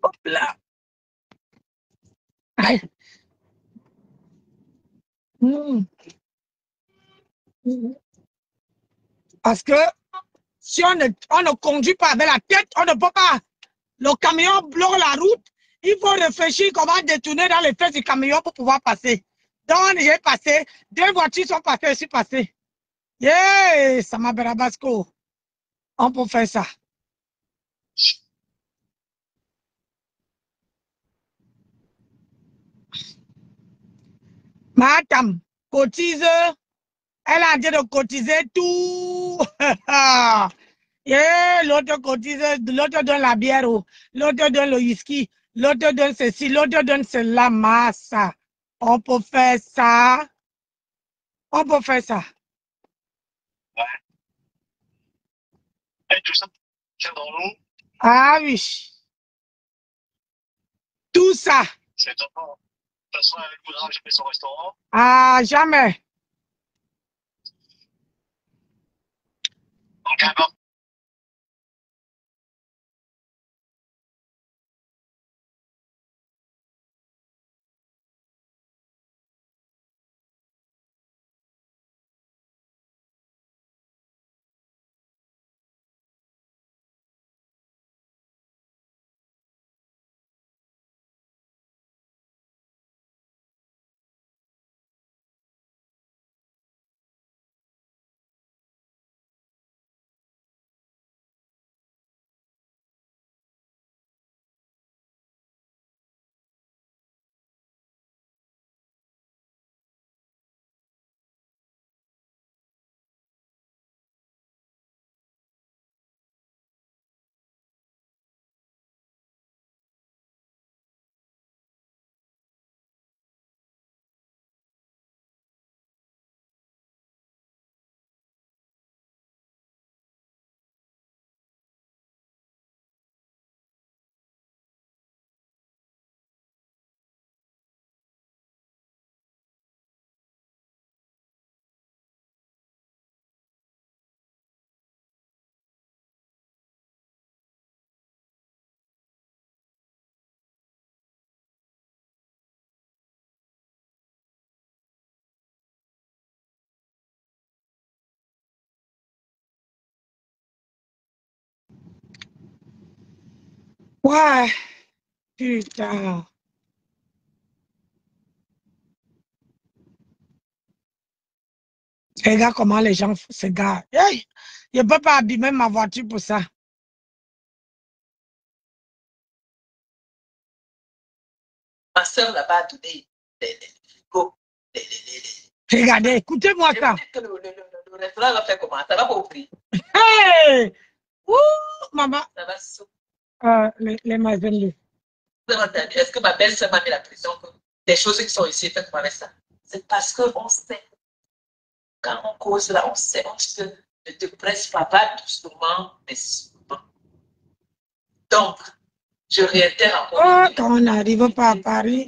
[SPEAKER 1] Hop là. Aïe. Parce que si on ne conduit pas avec la tête, on ne peut pas. Le camion bloque la route. Il faut réfléchir comment détourner dans les fesses du camion pour pouvoir passer. Donc, j'ai passé. 2 voitures sont passées, je suis passé. Yeah, ça m'a barabasco. On peut faire ça. Madame, cotise. Elle a dit de cotiser tout. Yeah, l'autre cotise, l'autre donne la bière, l'autre donne le whisky, l'autre donne ceci, l'autre donne cela, massa. On peut faire ça. On peut faire ça.
[SPEAKER 4] Et tout ça tient dans l'eau.
[SPEAKER 1] Ah oui. Tout ça.
[SPEAKER 4] C'est top. De toute façon, elle ne voudra jamais son restaurant.
[SPEAKER 1] Ah, jamais.
[SPEAKER 4] Donc, elle va.
[SPEAKER 1] Ouais. Putain. Regarde comment les gens se garent. Hey, je ne peux pas abîmer ma voiture pour ça.
[SPEAKER 3] Ma soeur là-bas a donné les frigos,
[SPEAKER 1] Regardez, écoutez-moi ça.
[SPEAKER 3] Le restaurant va faire comment? Ça va pas au prix.
[SPEAKER 1] Hey! Ouh, maman.
[SPEAKER 3] Ça va sous.
[SPEAKER 1] Les magasins.
[SPEAKER 3] Est-ce que ma belle-sœur m'a mis la pression que des choses qui sont ici, faites-moi avec ça? C'est parce qu'on sait. Quand on cause là, on sait que ne te presse pas, va doucement, mais sûrement. Donc, je réitère encore.
[SPEAKER 1] Oh, quand on n'arrive pas à Paris.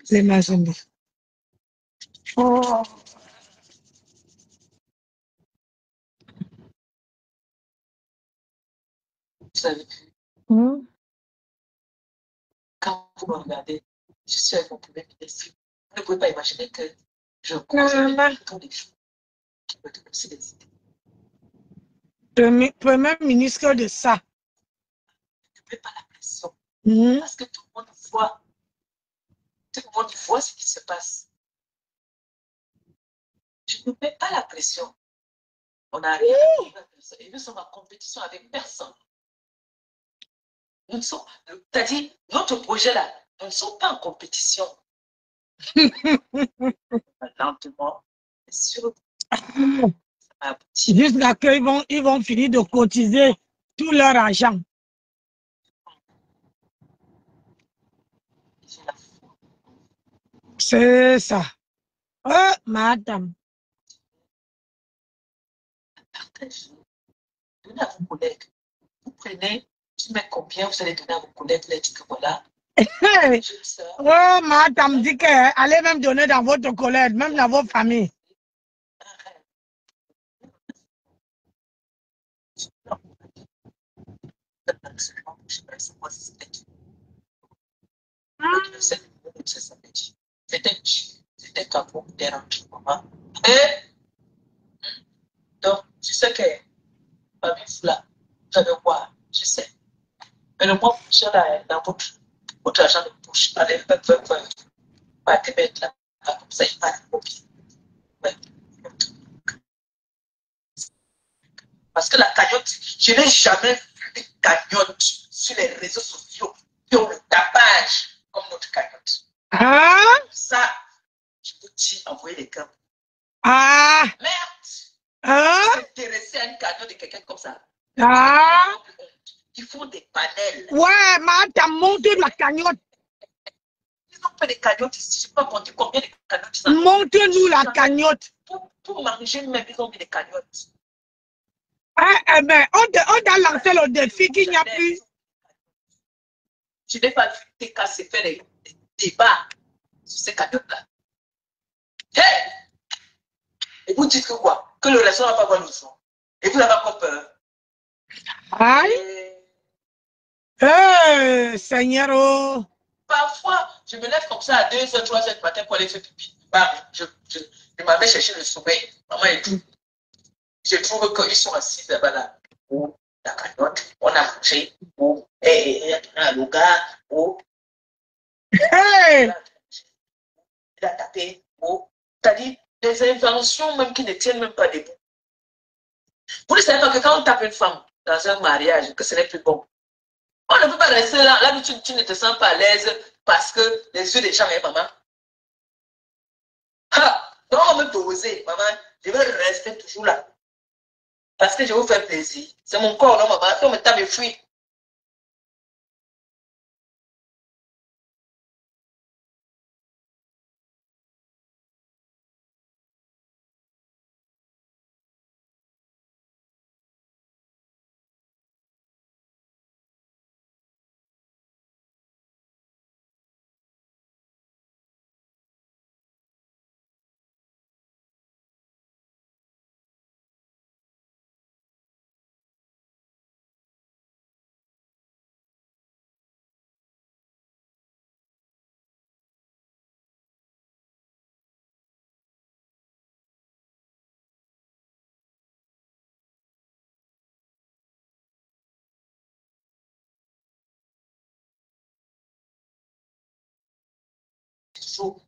[SPEAKER 1] Les magasins. Oh.
[SPEAKER 3] Quand vous me regardez, je suis avec mon premier ministre. Vous ne pouvez pas imaginer que je consomme tous les jours qui me donnent aussi des idées.
[SPEAKER 1] Premier ministre de ça.
[SPEAKER 3] Je ne mets pas la pression.
[SPEAKER 1] Mm.
[SPEAKER 3] Parce que tout le monde voit ce qui se passe. Je ne mets pas la pression. On n'a rien à dire à personne. Et nous sommes en compétition avec personne. Nous sommes, c'est-à-dire, notre projet là, nous ne sommes pas en compétition. Lentement, sûr, ça va aboutir.
[SPEAKER 1] Jusqu'à qu'ils ils vont finir de cotiser tout leur argent. C'est ça. Oh, madame.
[SPEAKER 3] Partagez. Donnez à vos collègues. Vous prenez, tu mets combien, vous allez donner à vos collègues, vous leur dites que voilà.
[SPEAKER 1] Hey. Oh, madame dit que allez même donner dans votre collègue, même dans vos familles.
[SPEAKER 3] C'était quand vous dérangez, maman. Et donc, tu sais que famille là, vous allez voir, je sais. Mais le mois prochain, là, dans votre argent de poche, allez, va te mettre là, comme ça, il va copier. Parce que la cagnotte, je n'ai jamais vu une cagnotte sur les réseaux sociaux qui ont le tapage comme notre cagnotte.
[SPEAKER 1] Ah!
[SPEAKER 3] Ça, je vous dis, envoyez les gars.
[SPEAKER 1] Ah!
[SPEAKER 3] Merde!
[SPEAKER 1] Ah!
[SPEAKER 3] S'intéresser à une cagnotte de quelqu'un comme ça.
[SPEAKER 1] Ah!
[SPEAKER 3] Ils font des panels.
[SPEAKER 1] Ouais, madame, montez la cagnotte.
[SPEAKER 3] Ils ont fait des cagnottes ici. Je ne sais pas compter combien de cagnottes ils ont.
[SPEAKER 1] Montez-nous la cagnotte.
[SPEAKER 3] Pour manger même, ils ont mis des cagnottes.
[SPEAKER 1] Ah, mais on a lancé le défi qu'il n'y a plus.
[SPEAKER 3] Je n'ai pas vu TK se faire des débats sur ces cagnottes-là. Hey! Et vous dites que quoi? Que le restaurant n'a pas bonne leçon. Et vous n'avez pas peur.
[SPEAKER 1] Aïe! Hey, Seigneur! Oh.
[SPEAKER 3] Parfois, je me lève comme ça à 2h, 3h du matin pour aller faire pipi. Je m'avais cherché le sommeil. Maman et tout. Je trouve qu'ils sont assis là-bas là. Oh, la cagnotte, on a mangé. Oh, le gars. Oh.
[SPEAKER 1] Hey!
[SPEAKER 3] Il a tapé. Oh. C'est-à-dire des inventions même qui ne tiennent même pas debout. Vous ne savez pas que quand on tape une femme dans un mariage, que ce n'est plus bon. On ne peut pas rester là. Là, tu ne te sens pas à l'aise parce que les yeux des gens, hein, maman. Ah, donc on me doser, maman. Je veux rester toujours là. Parce que je vous fais plaisir. C'est mon corps, non, maman. Si on me tape et fuit.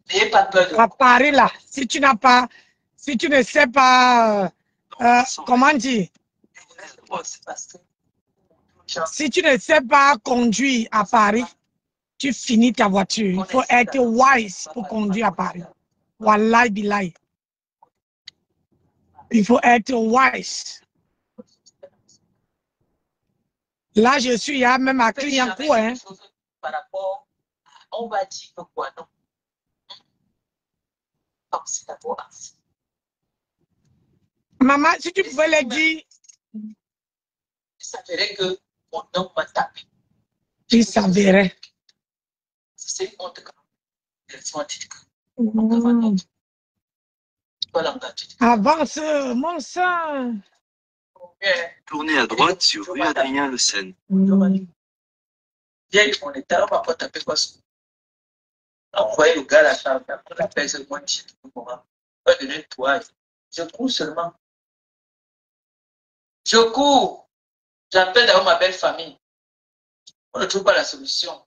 [SPEAKER 3] N'ayez pas peur de...
[SPEAKER 1] À Paris, là, si tu n'as pas, si tu ne sais pas, comment dire, si tu ne sais pas conduire à Paris, tu finis ta voiture. Il faut être wise pour conduire à Paris. Wallahi billahi. Il faut être wise. Là, je suis là, même à Clignancourt. Hein.
[SPEAKER 3] Par rapport à, on va dire que quoi, non? Comme c'est d'abord ainsi.
[SPEAKER 1] Maman, si tu pouvais le dire.
[SPEAKER 3] Il s'avérait que mon homme m'a tapé.
[SPEAKER 1] Il s'avérait.
[SPEAKER 3] C'est une honte quand
[SPEAKER 1] avance, mon sang.
[SPEAKER 5] Tournez à droite sur rue Adrien Le Seine.
[SPEAKER 3] Viens, on était là, on va pas taper quoi. Envoyez le gars à la chambre, on l'appelle seulement titre. Pas donner toi. Je cours seulement. Je cours. J'appelle d'abord ma belle famille. On ne trouve pas la solution.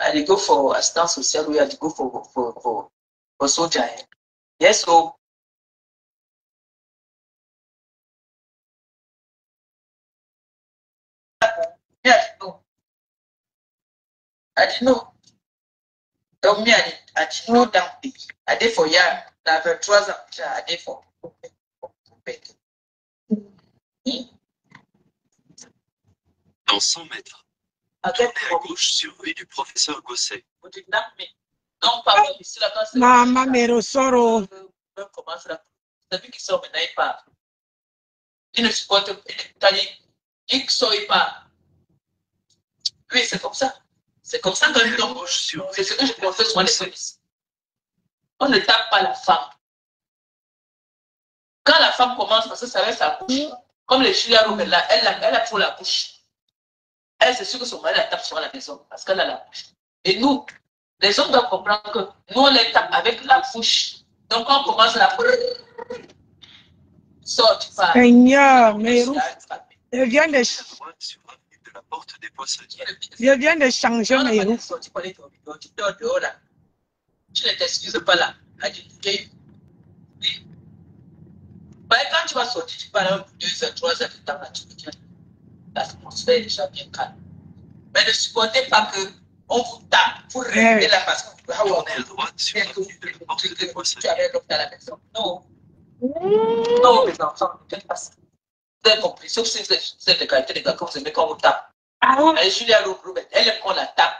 [SPEAKER 3] I go for assistance sociale ou I go for soldier. Yes, so a dit non. Donc, a dit non dans le pays. A des fois, il y a 23 ans, à des fois.
[SPEAKER 5] Dans 100 mètres, tournez à gauche sur rue du professeur Gosset.
[SPEAKER 3] Donc, par exemple, ici, là,
[SPEAKER 1] Maman, Merosoro.
[SPEAKER 3] Celui qui sort maintenant, il part. Il ne supporte pas. Il sort, il part. Oui, c'est comme ça. C'est comme ça que c'est ce que je confesse souvent les services. On ne tape pas la femme. Quand la femme commence, parce que ça reste sa bouche, comme les Julia Robert là, elle a pour la bouche. Elle, c'est sûr que son mari la tape sur la maison, parce qu'elle a la bouche. Et nous, les hommes doivent comprendre que nous, on les tape avec la bouche. Donc, quand on commence la sort, tu pars.
[SPEAKER 1] Seigneur, mais je viens de changer mes roues.
[SPEAKER 3] Tu ne t'excuses pas là. Quand tu vas sortir, tu parles 2 heures, 3 heures de temps là, tu peux dire l'atmosphère est déjà bien calme. Mais ne supportez pas qu'on vous tape pour rester là parce que vous
[SPEAKER 5] Tournez à droite sur l'avenue de la Porte des Poissonniers.
[SPEAKER 3] tu avais l'homme dans la maison. Non. Non, mes enfants, ne faites pas ça. Vous avez compris, sauf si vous êtes de qualité de gars que vous aimez qu'on vous tape. Elle, Julia Robert, elle aime qu'on la tape.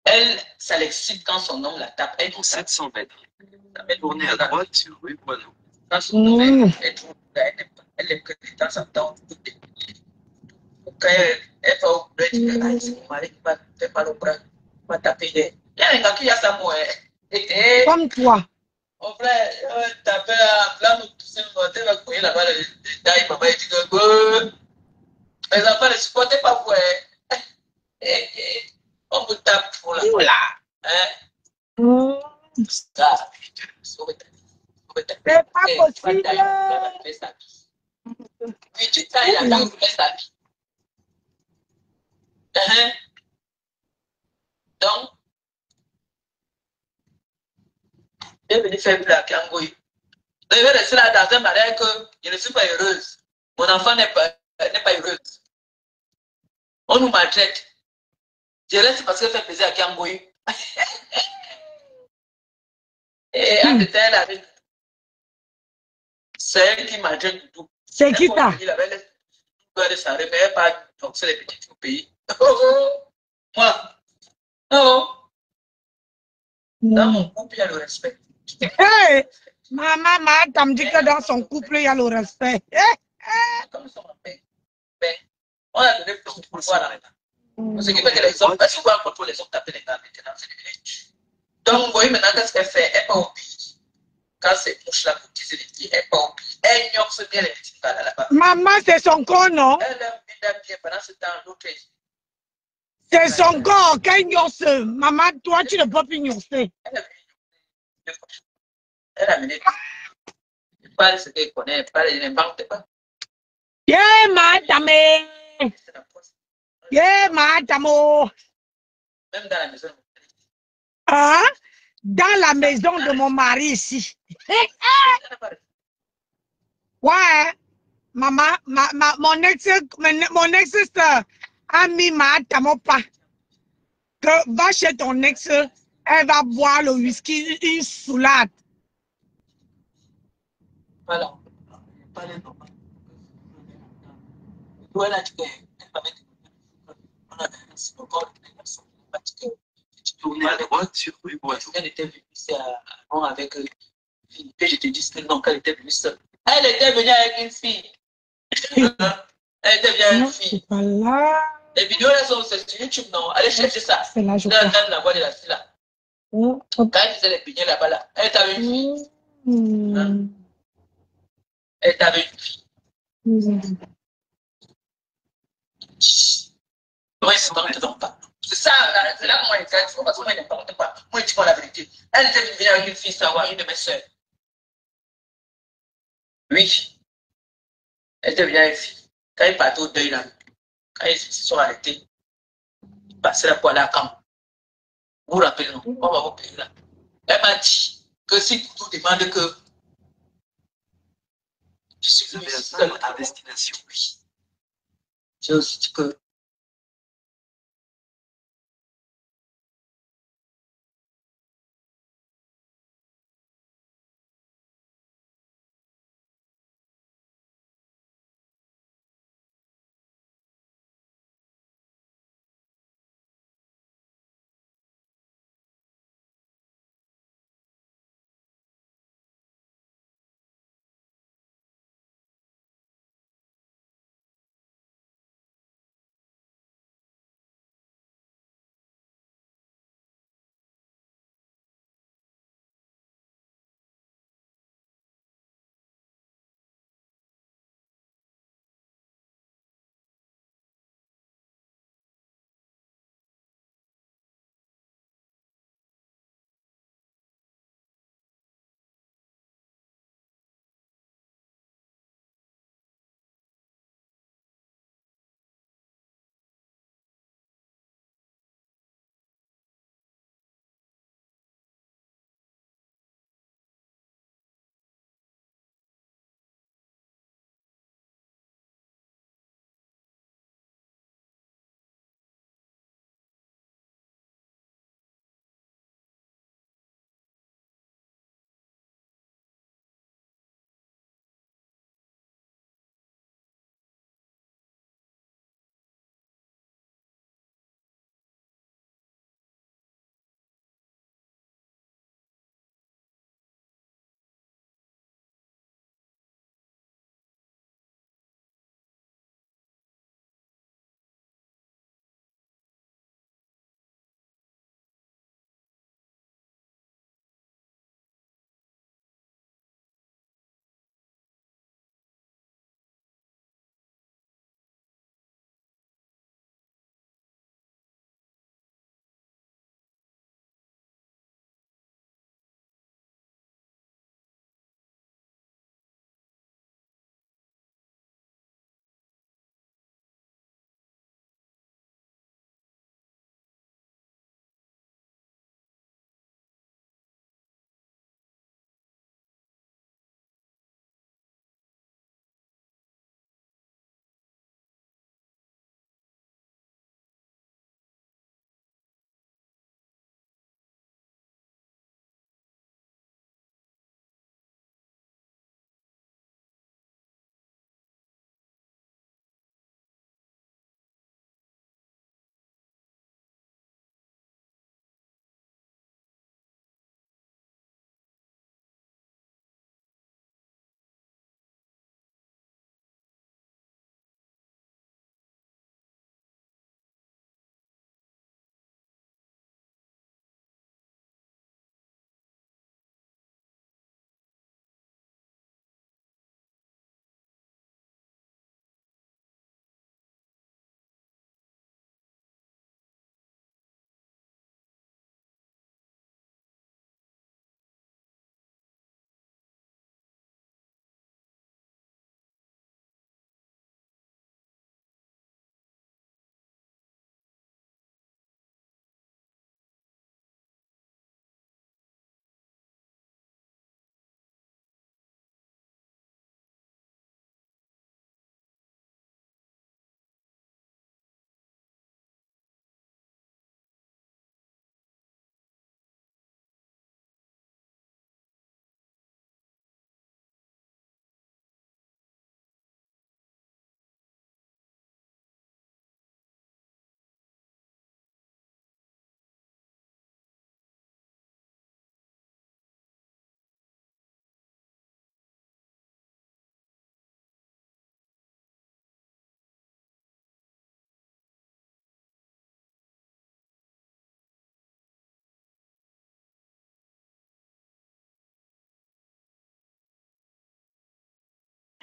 [SPEAKER 3] Elle, ça l'excite quand son homme la tape. Elle
[SPEAKER 5] Dans 700 mètres, tournez à droite sur rue Boileau.
[SPEAKER 3] Quand son homme elle aime que de temps en temps, quand elle va au boulot, elle dit que c'est mon mari qui va faire mal au bras, va taper les. Il y a un gars qui a sa moi.
[SPEAKER 1] Comme toi.
[SPEAKER 3] Mon frère, taper à plat, nous tous, on va couiller là-bas, les maman, il dit que les enfants ne supportaient pas vous. On vous tape pour la hein?
[SPEAKER 1] C'est pas possible.
[SPEAKER 3] Oui, tu tailles la dame pour sa vie. Donc, je vais venir faire plus la Kangoui. Je vais rester là dans un mariage que je ne suis pas heureuse. Mon enfant n'est pas heureuse. On nous maltraite. Je reste parce que ça fait plaisir à Kangoui. Et à elle avec. C'est elle qui maltraite tout.
[SPEAKER 1] C'est qui ça?
[SPEAKER 3] Il avait les salariés, mais elle pas donc c'est les petits au pays. Moi, non. Dans mon couple, il y a le respect.
[SPEAKER 1] Hey, maman me dit que dans son couple, il y a le respect.
[SPEAKER 3] Comme nous sommes en paix. Mais on a donné plus de pouvoir à l'État. Ce qui fait que les hommes, parce qu'on va contrôler les hommes taper les gars maintenant, c'est devenu. Donc, vous voyez maintenant qu'est-ce qu'elle fait? Elle n'est pas au pays. Quand c'est mouche là pour utiliser les pieds, elle n'est pas au pays. Elle ignore ce bien les petits gars là-bas.
[SPEAKER 1] Maman, c'est son corps, non?
[SPEAKER 3] Elle aime bien pendant ce temps, l'autre est.
[SPEAKER 1] C'est son corps, qu'elle ignore ce. Maman, toi, tu ne peux plus ignorer.
[SPEAKER 3] Elle a mené. Elle parle ce qu'elle connaît, elle parle, elle n'invente pas.
[SPEAKER 1] Yeah, madame. Yeah, madame.
[SPEAKER 3] Même dans la maison.
[SPEAKER 1] Hein? Dans la maison de mon mari ici. Ouais. Maman, mon ex-sœur a mis madame pas. Que va chez ton ex, elle va boire le whisky, une soulade.
[SPEAKER 3] Voilà. Parlez normal. Voilà, tu
[SPEAKER 5] Tournez à droite sur rue Boileau.
[SPEAKER 3] Elle était venue ici avant avec Philippe. Je te dis que non, qu'elle était venue seule. Elle était venue avec une fille. Elle était venue avec une fille.
[SPEAKER 1] Voilà.
[SPEAKER 3] Les vidéos là sont sur YouTube, non? Allez chercher ça.
[SPEAKER 1] C'est là, je
[SPEAKER 3] crois. Donne la voix de la fille là. Quand elle faisait les beignets là-bas là, elle était avec une fille. Elle était avec une fille. Moi, je ne t'en pas. C'est ça, c'est là que moi, parce que moi, je ne t'en pas. Moi, je dis pas la vérité. Elle était venue avec une fille savoir, une de mes soeurs. Oui. Elle était venue avec une fille. Quand ils partaient au deuil là, quand ils se sont arrêtés, ils passaient la poêle à camp. Vous vous rappelez, non? On va vous payer là. Elle m'a dit que si vous demandez que je suis venu seul à destination, oui. J'ai aussi dit que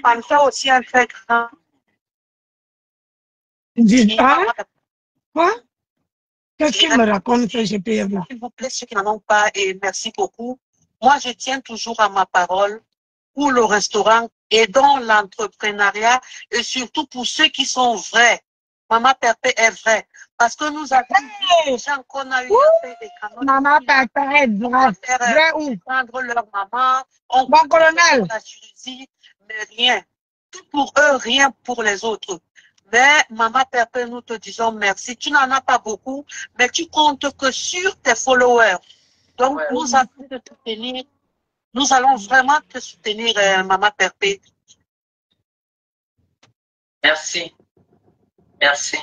[SPEAKER 6] Fanta aussi un très grand.
[SPEAKER 1] Hein? Quoi? Qu'est-ce qu'il me raconte ce GPM?
[SPEAKER 6] S'il vous plaît, ceux qui n'en ont pas, et merci beaucoup. Moi, je tiens toujours à ma parole pour le restaurant et dans l'entrepreneuriat et surtout pour ceux qui sont vrais. Maman Perpé est vrai. Parce que nous avons des gens qu'on a eu à faire des canaux.
[SPEAKER 1] Maman Perpé est vrai. Vrai où?
[SPEAKER 6] Prendre leur maman. On
[SPEAKER 1] Mon colonel.
[SPEAKER 6] la chirurgie, mais rien. Tout pour eux, rien pour les autres. Mais Maman Perpé, nous te disons merci. Tu n'en as pas beaucoup, mais tu comptes que sur tes followers. Donc, nous allons te soutenir. Nous allons vraiment te soutenir, Maman Perpé.
[SPEAKER 3] Merci. Merci.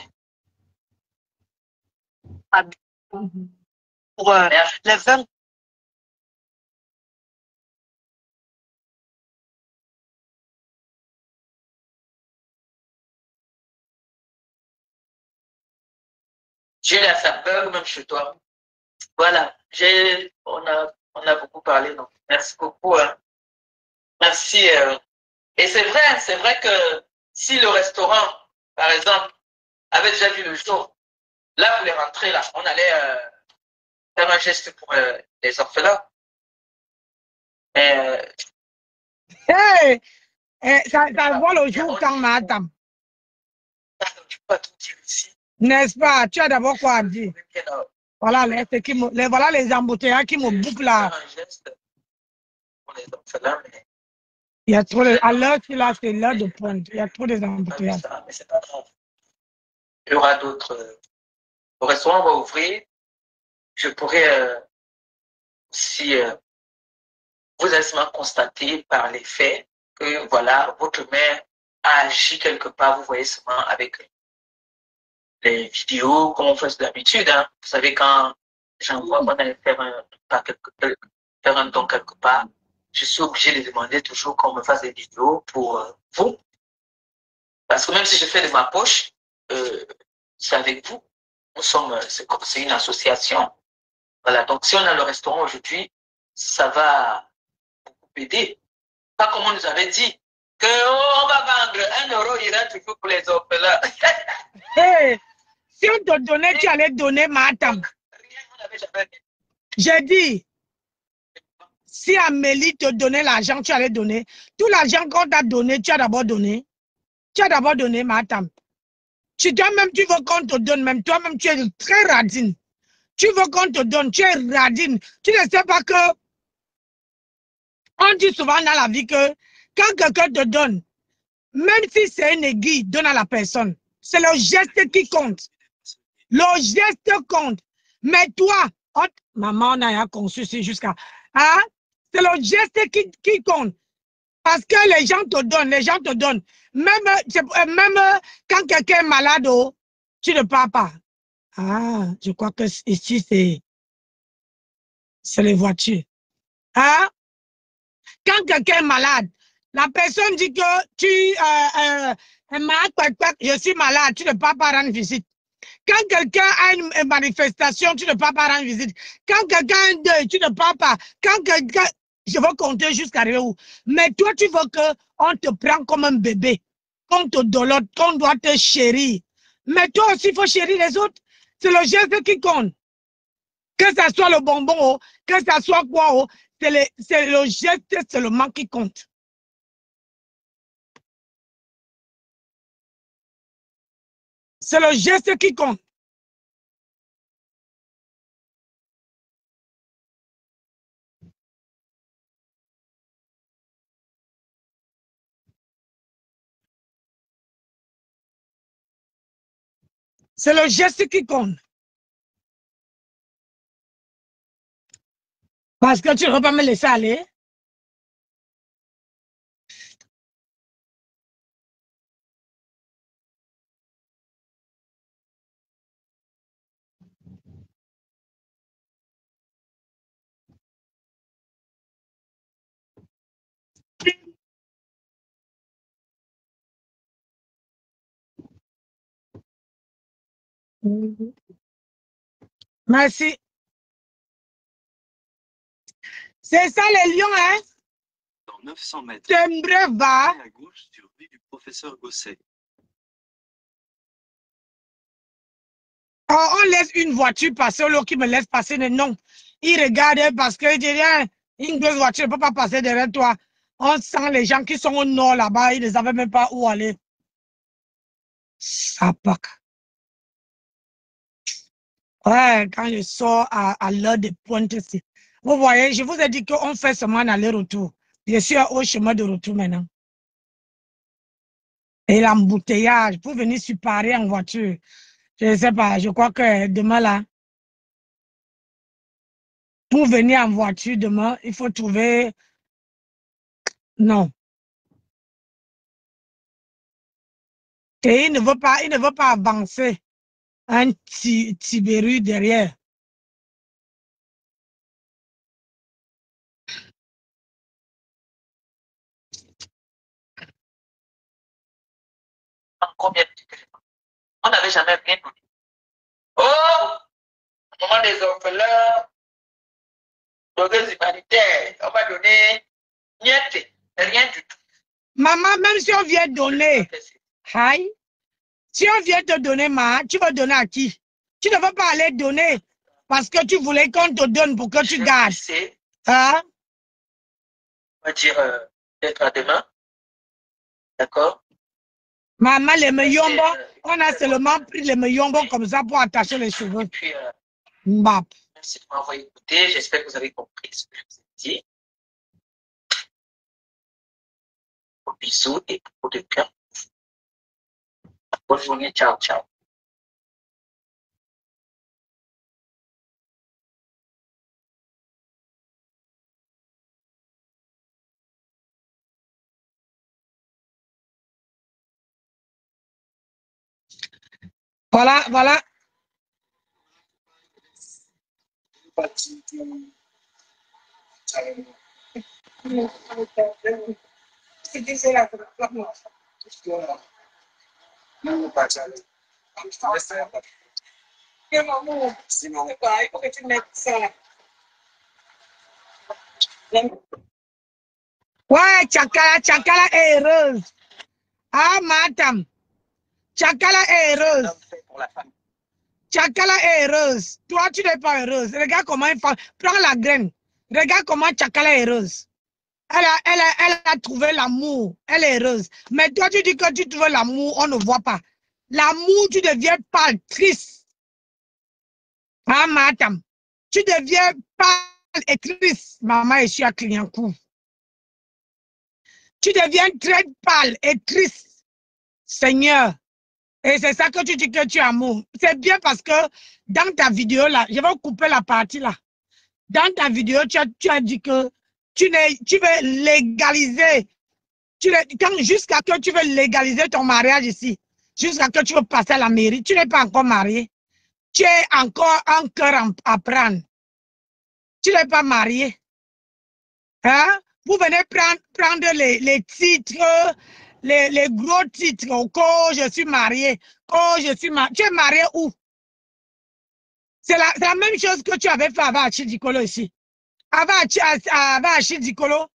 [SPEAKER 6] Pour les 20.
[SPEAKER 3] Julia, ça bug même chez toi. Voilà, on a beaucoup parlé, donc merci beaucoup. Hein. Merci. Et c'est vrai que si le restaurant, par exemple, avait déjà vu le jour, là, pour les rentrées, là, on allait faire un geste pour les orphelins. Mais,
[SPEAKER 1] hey! Ça voit le jour quand, madame?
[SPEAKER 3] Je ne peux pas tout dire ici.
[SPEAKER 1] N'est-ce pas? Tu as d'abord quoi à dire? Voilà voilà les embouteillages qui me bouclent là.
[SPEAKER 3] Faire un geste pour les orphelins, mais...
[SPEAKER 1] Il y a trop de... À l'heure qu'il a, c'est l'heure de pointe. Il y a trop des embouteillages.
[SPEAKER 3] Mais c'est pas grave. Il y aura d'autres... Le restaurant va ouvrir. Je pourrais aussi vous aisément constater par les faits que, voilà, votre mère a agi quelque part, vous voyez seulement avec les vidéos, comme on fait d'habitude. Hein. Vous savez, quand j'envoie, on allait faire un don quelque part, je suis obligé de demander toujours qu'on me fasse des vidéos pour vous. Parce que même si je fais de ma poche, c'est avec vous. Nous sommes, c'est une association. Voilà, donc si on a le restaurant aujourd'hui, ça va beaucoup aider. Pas comme on nous avait dit, qu'on va vendre 1 €, il ira toujours pour les orphelins.
[SPEAKER 1] Hey, si on te donnait, tu allais donner, madame. J'ai dit, si Amélie te donnait l'argent, tu allais donner. Tout l'argent qu'on t'a donné, tu as d'abord donné. Tu as d'abord donné, madame. Toi-même, tu veux qu'on te donne, même toi-même, tu es très radine. Tu veux qu'on te donne, tu es radine. Tu ne sais pas que, on dit souvent dans la vie que quand quelqu'un te donne, même si c'est une aiguille, donne à la personne. C'est le geste qui compte. Le geste compte. Mais toi, maman, on a conçu jusqu'à... Hein? C'est le geste qui compte. Parce que les gens te donnent. Même quand quelqu'un est malade, oh, tu ne parles pas. Ah, je crois que ici, c'est les voitures. Hein? Quand quelqu'un est malade, la personne dit que je suis malade, tu ne peux pas rendre visite. Quand quelqu'un a une manifestation, tu ne peux pas rendre visite. Quand quelqu'un a un deuil, tu ne peux pas. Quand quelqu'un... Je veux compter jusqu'à où. Mais toi, tu veux qu'on te prenne comme un bébé, qu'on te dolote, qu'on doit te chérir. Mais toi aussi, il faut chérir les autres. C'est le geste qui compte. Que ça soit le bonbon, oh, que ça soit quoi, oh, c'est le geste seulement qui compte. C'est le geste qui compte. C'est le geste qui compte. Parce que tu ne peux pas me laisser aller. Merci. C'est ça les lions, hein?
[SPEAKER 5] 900 mètres.
[SPEAKER 1] T'aimerais va.
[SPEAKER 5] À gauche sur rue du professeur Gosset.
[SPEAKER 1] Oh, on laisse une voiture passer, l'autre qui me laisse passer, mais non. Il regarde parce que je dis, une grosse voiture ne peut pas passer derrière toi. On sent les gens qui sont au nord là-bas, ils ne savaient même pas où aller. Ça pack. Ouais, quand je sors à l'heure de pointe ici. Vous voyez, je vous ai dit qu'on fait seulement un aller-retour. Je suis au chemin de retour maintenant. Et l'embouteillage, pour venir sur Paris en voiture. Je ne sais pas, je crois que demain là, pour venir en voiture demain, il faut trouver... Non. Et il ne veut pas avancer un Tibéru derrière.
[SPEAKER 6] Combien de téléphones? On n'avait jamais rien donné. Oh! Au moment des orphelins, des humanitaires, on va donner rien du tout.
[SPEAKER 1] Maman, même si on vient donner, hi, si on vient te donner, tu vas donner à qui? Tu ne veux pas aller donner parce que tu voulais qu'on te donne pour que tu gardes. Hein?
[SPEAKER 6] On va dire peut-être à demain. D'accord?
[SPEAKER 1] Maman, les meillombo, on a seulement pris les meillombo comme ça pour attacher les cheveux.
[SPEAKER 6] Et puis,
[SPEAKER 1] Mbap.
[SPEAKER 6] merci de m'avoir écouté. J'espère que vous avez compris ce que je vous ai dit. Bisous et beaucoup de cœur. Bonne journée. Ciao, ciao.
[SPEAKER 1] Voilà, voilà. Ouais, Tchakala est heureuse. Ah, madame. Tchakala est heureuse. Tchakala est heureuse. Toi, tu n'es pas heureuse. Regarde comment il fait. Prends la graine. Regarde comment Tchakala est heureuse. Elle a trouvé l'amour. Elle est heureuse. Mais toi, tu dis que tu trouves l'amour, on ne voit pas. L'amour, tu deviens pâle, triste. Ah, madame. Tu deviens pâle et triste. Maman, je suis à Clignancourt. Tu deviens très pâle et triste. Seigneur. Et c'est ça que tu dis que tu as amour. C'est bien parce que dans ta vidéo là, je vais couper la partie là. Dans ta vidéo, tu as dit que tu veux légaliser. Jusqu'à que tu veux légaliser ton mariage ici. Jusqu'à que tu veux passer à la mairie. Tu n'es pas encore marié. Tu es encore un cœur à prendre. Tu n'es pas marié. Hein? Vous venez prendre les titres, les gros titres. Oh, je suis marié. Oh, je suis marié. Tu es marié où? C'est la même chose que tu avais fait avant Achidikolo ici. Avant Achidikolo,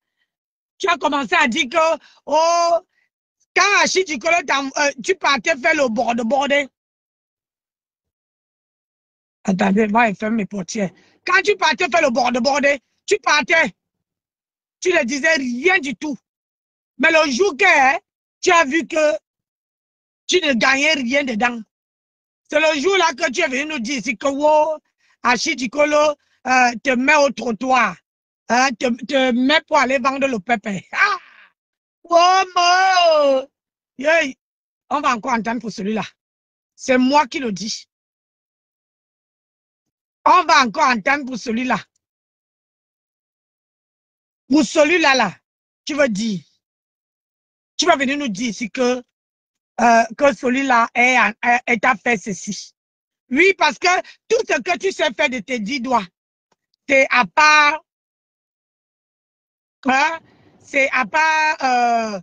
[SPEAKER 1] tu as commencé à dire que, oh, quand Achidikolo, tu partais faire le borde. Attendez, moi, je ferme mes portières. Quand tu partais faire le borde, tu partais. Tu ne disais rien du tout. Mais le jour que tu as vu que tu ne gagnais rien dedans, c'est le jour-là que tu es venu nous dire ici que wow, Achidikolo te met au trottoir, te met pour aller vendre le pépé. Ah! Oh, yeah. On va encore entendre pour celui-là. C'est moi qui le dis. On va encore entendre pour celui-là. Pour celui-là, tu veux dire. Tu vas venir nous dire ici que celui-là est à faire ceci. Oui, parce que tout ce que tu sais faire de tes 10 doigts, c'est à part, hein, c'est à part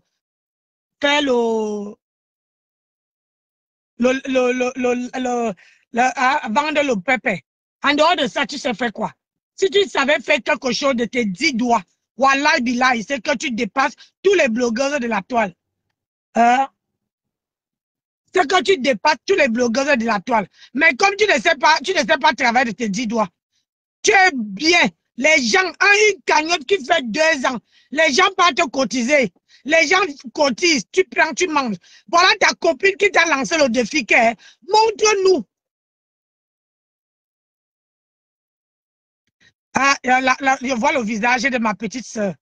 [SPEAKER 1] faire vendre le pépé. En dehors de ça, tu sais faire quoi? Si tu savais faire quelque chose de tes 10 doigts, Wallahi billahi, c'est que tu dépasses tous les blogueurs de la toile. C'est que tu dépasses tous les blogueurs de la toile. Mais comme tu ne sais pas travailler de tes 10 doigts, tu es bien. Les gens ont une cagnotte qui fait 2 ans. Les gens partent cotiser. Les gens cotisent. Tu prends, tu manges. Voilà ta copine qui t'a lancé le défi. Montre-nous. Ah, je vois le visage de ma petite soeur.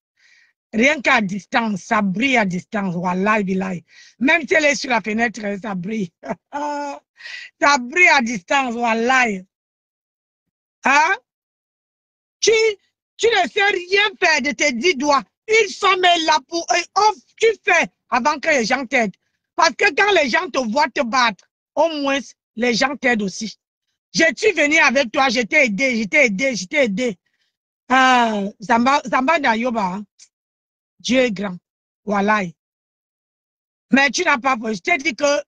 [SPEAKER 1] Rien qu'à distance, ça brille à distance. Wallahi billahi. Même si elle est sur la fenêtre, ça brille. Ça brille à distance, wallahi. Hein? Tu ne sais rien faire de tes 10 doigts. Une femme est là pour... tu fais avant que les gens t'aident. Parce que quand les gens te voient te battre, au moins, les gens t'aident aussi. Je suis venu avec toi, je t'ai aidé. Zamba Dayoba, hein? Dieu est grand. Voilà. Mais tu n'as pas... Je t'ai dit que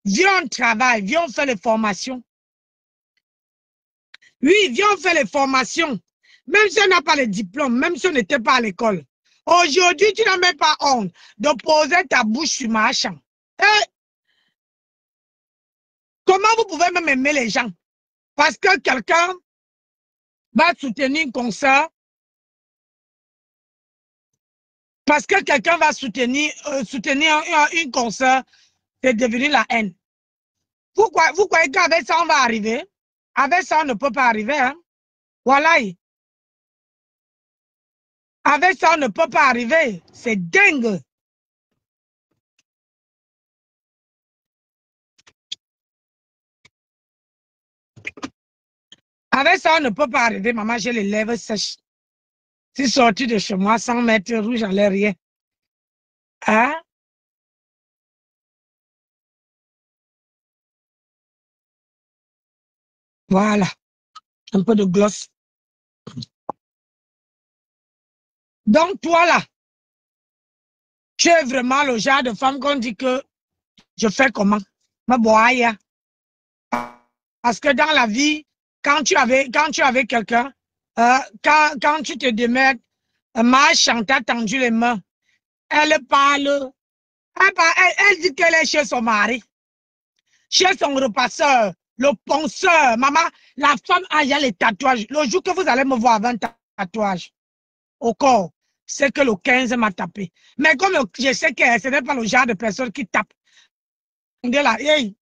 [SPEAKER 1] viens on travaille, viens on fait les formations. Oui, viens on fait les formations. Même si on n'a pas le diplôme, même si on n'était pas à l'école. Aujourd'hui, tu n'as même pas honte de poser ta bouche sur ma chambre. Comment vous pouvez même aimer les gens? Parce que quelqu'un va soutenir un concert. Parce que quelqu'un va soutenir un concert, c'est devenu la haine. Vous croyez qu'avec ça, on va arriver? Avec ça, on ne peut pas arriver. Hein? Voilà. Avec ça, on ne peut pas arriver. C'est dingue. Avec ça, on ne peut pas arriver. Maman, j'ai les lèvres sèches. Si sorti de chez moi, 100 mètres rouge, j'allais rien. Hein? Voilà. Un peu de gloss. Donc, toi, là, tu es vraiment le genre de femme qu'on dit que je fais comment? Ma boya. Parce que dans la vie, quand tu avais quelqu'un, quand tu te démerdes, ma chante a tendu les mains. Elle parle. Elle dit qu'elle est chez son mari, chez son repasseur, le ponceur. Maman, la femme a les tatouages. Le jour que vous allez me voir avec un tatouage au corps, c'est que le 15 m'a tapé. Mais comme je sais que ce n'est pas le genre de personne qui tape. Là, hey,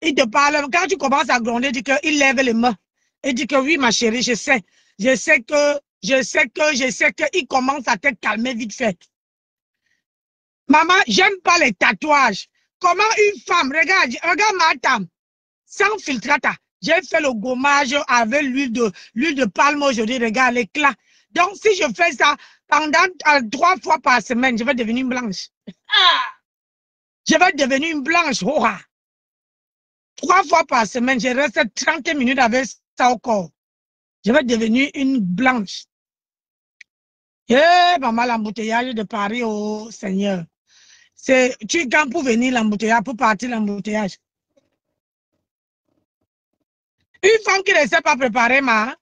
[SPEAKER 1] il te parle. Quand tu commences à gronder, il dit qu'il lève les mains. Il dit que oui, ma chérie, je sais. Je sais qu'il commence à te calmer vite fait. Maman, j'aime pas les tatouages. Comment une femme, regarde ma dame, sans filtrata. J'ai fait le gommage avec l'huile de palme aujourd'hui, regarde l'éclat. Donc, si je fais ça pendant 3 fois par semaine, je vais devenir une blanche. Je vais devenir une blanche. 3 fois par semaine, je reste 30 minutes avec ça au corps. Je vais devenir une blanche. Maman, l'embouteillage de Paris, oh Seigneur. Quand pour venir l'embouteillage, pour partir l'embouteillage. Une femme qui ne sait pas préparer, une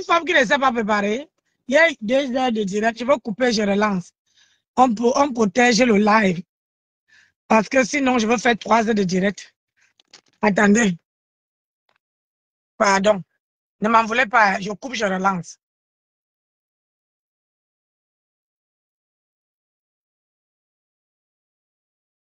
[SPEAKER 1] femme qui ne sait pas préparer, il y a 2 heures de direct, je vais couper, je relance. On protège le live. Parce que sinon, je vais faire 3 heures de direct. Attendez. Pardon. Ne m'en voulez pas, je coupe, je relance.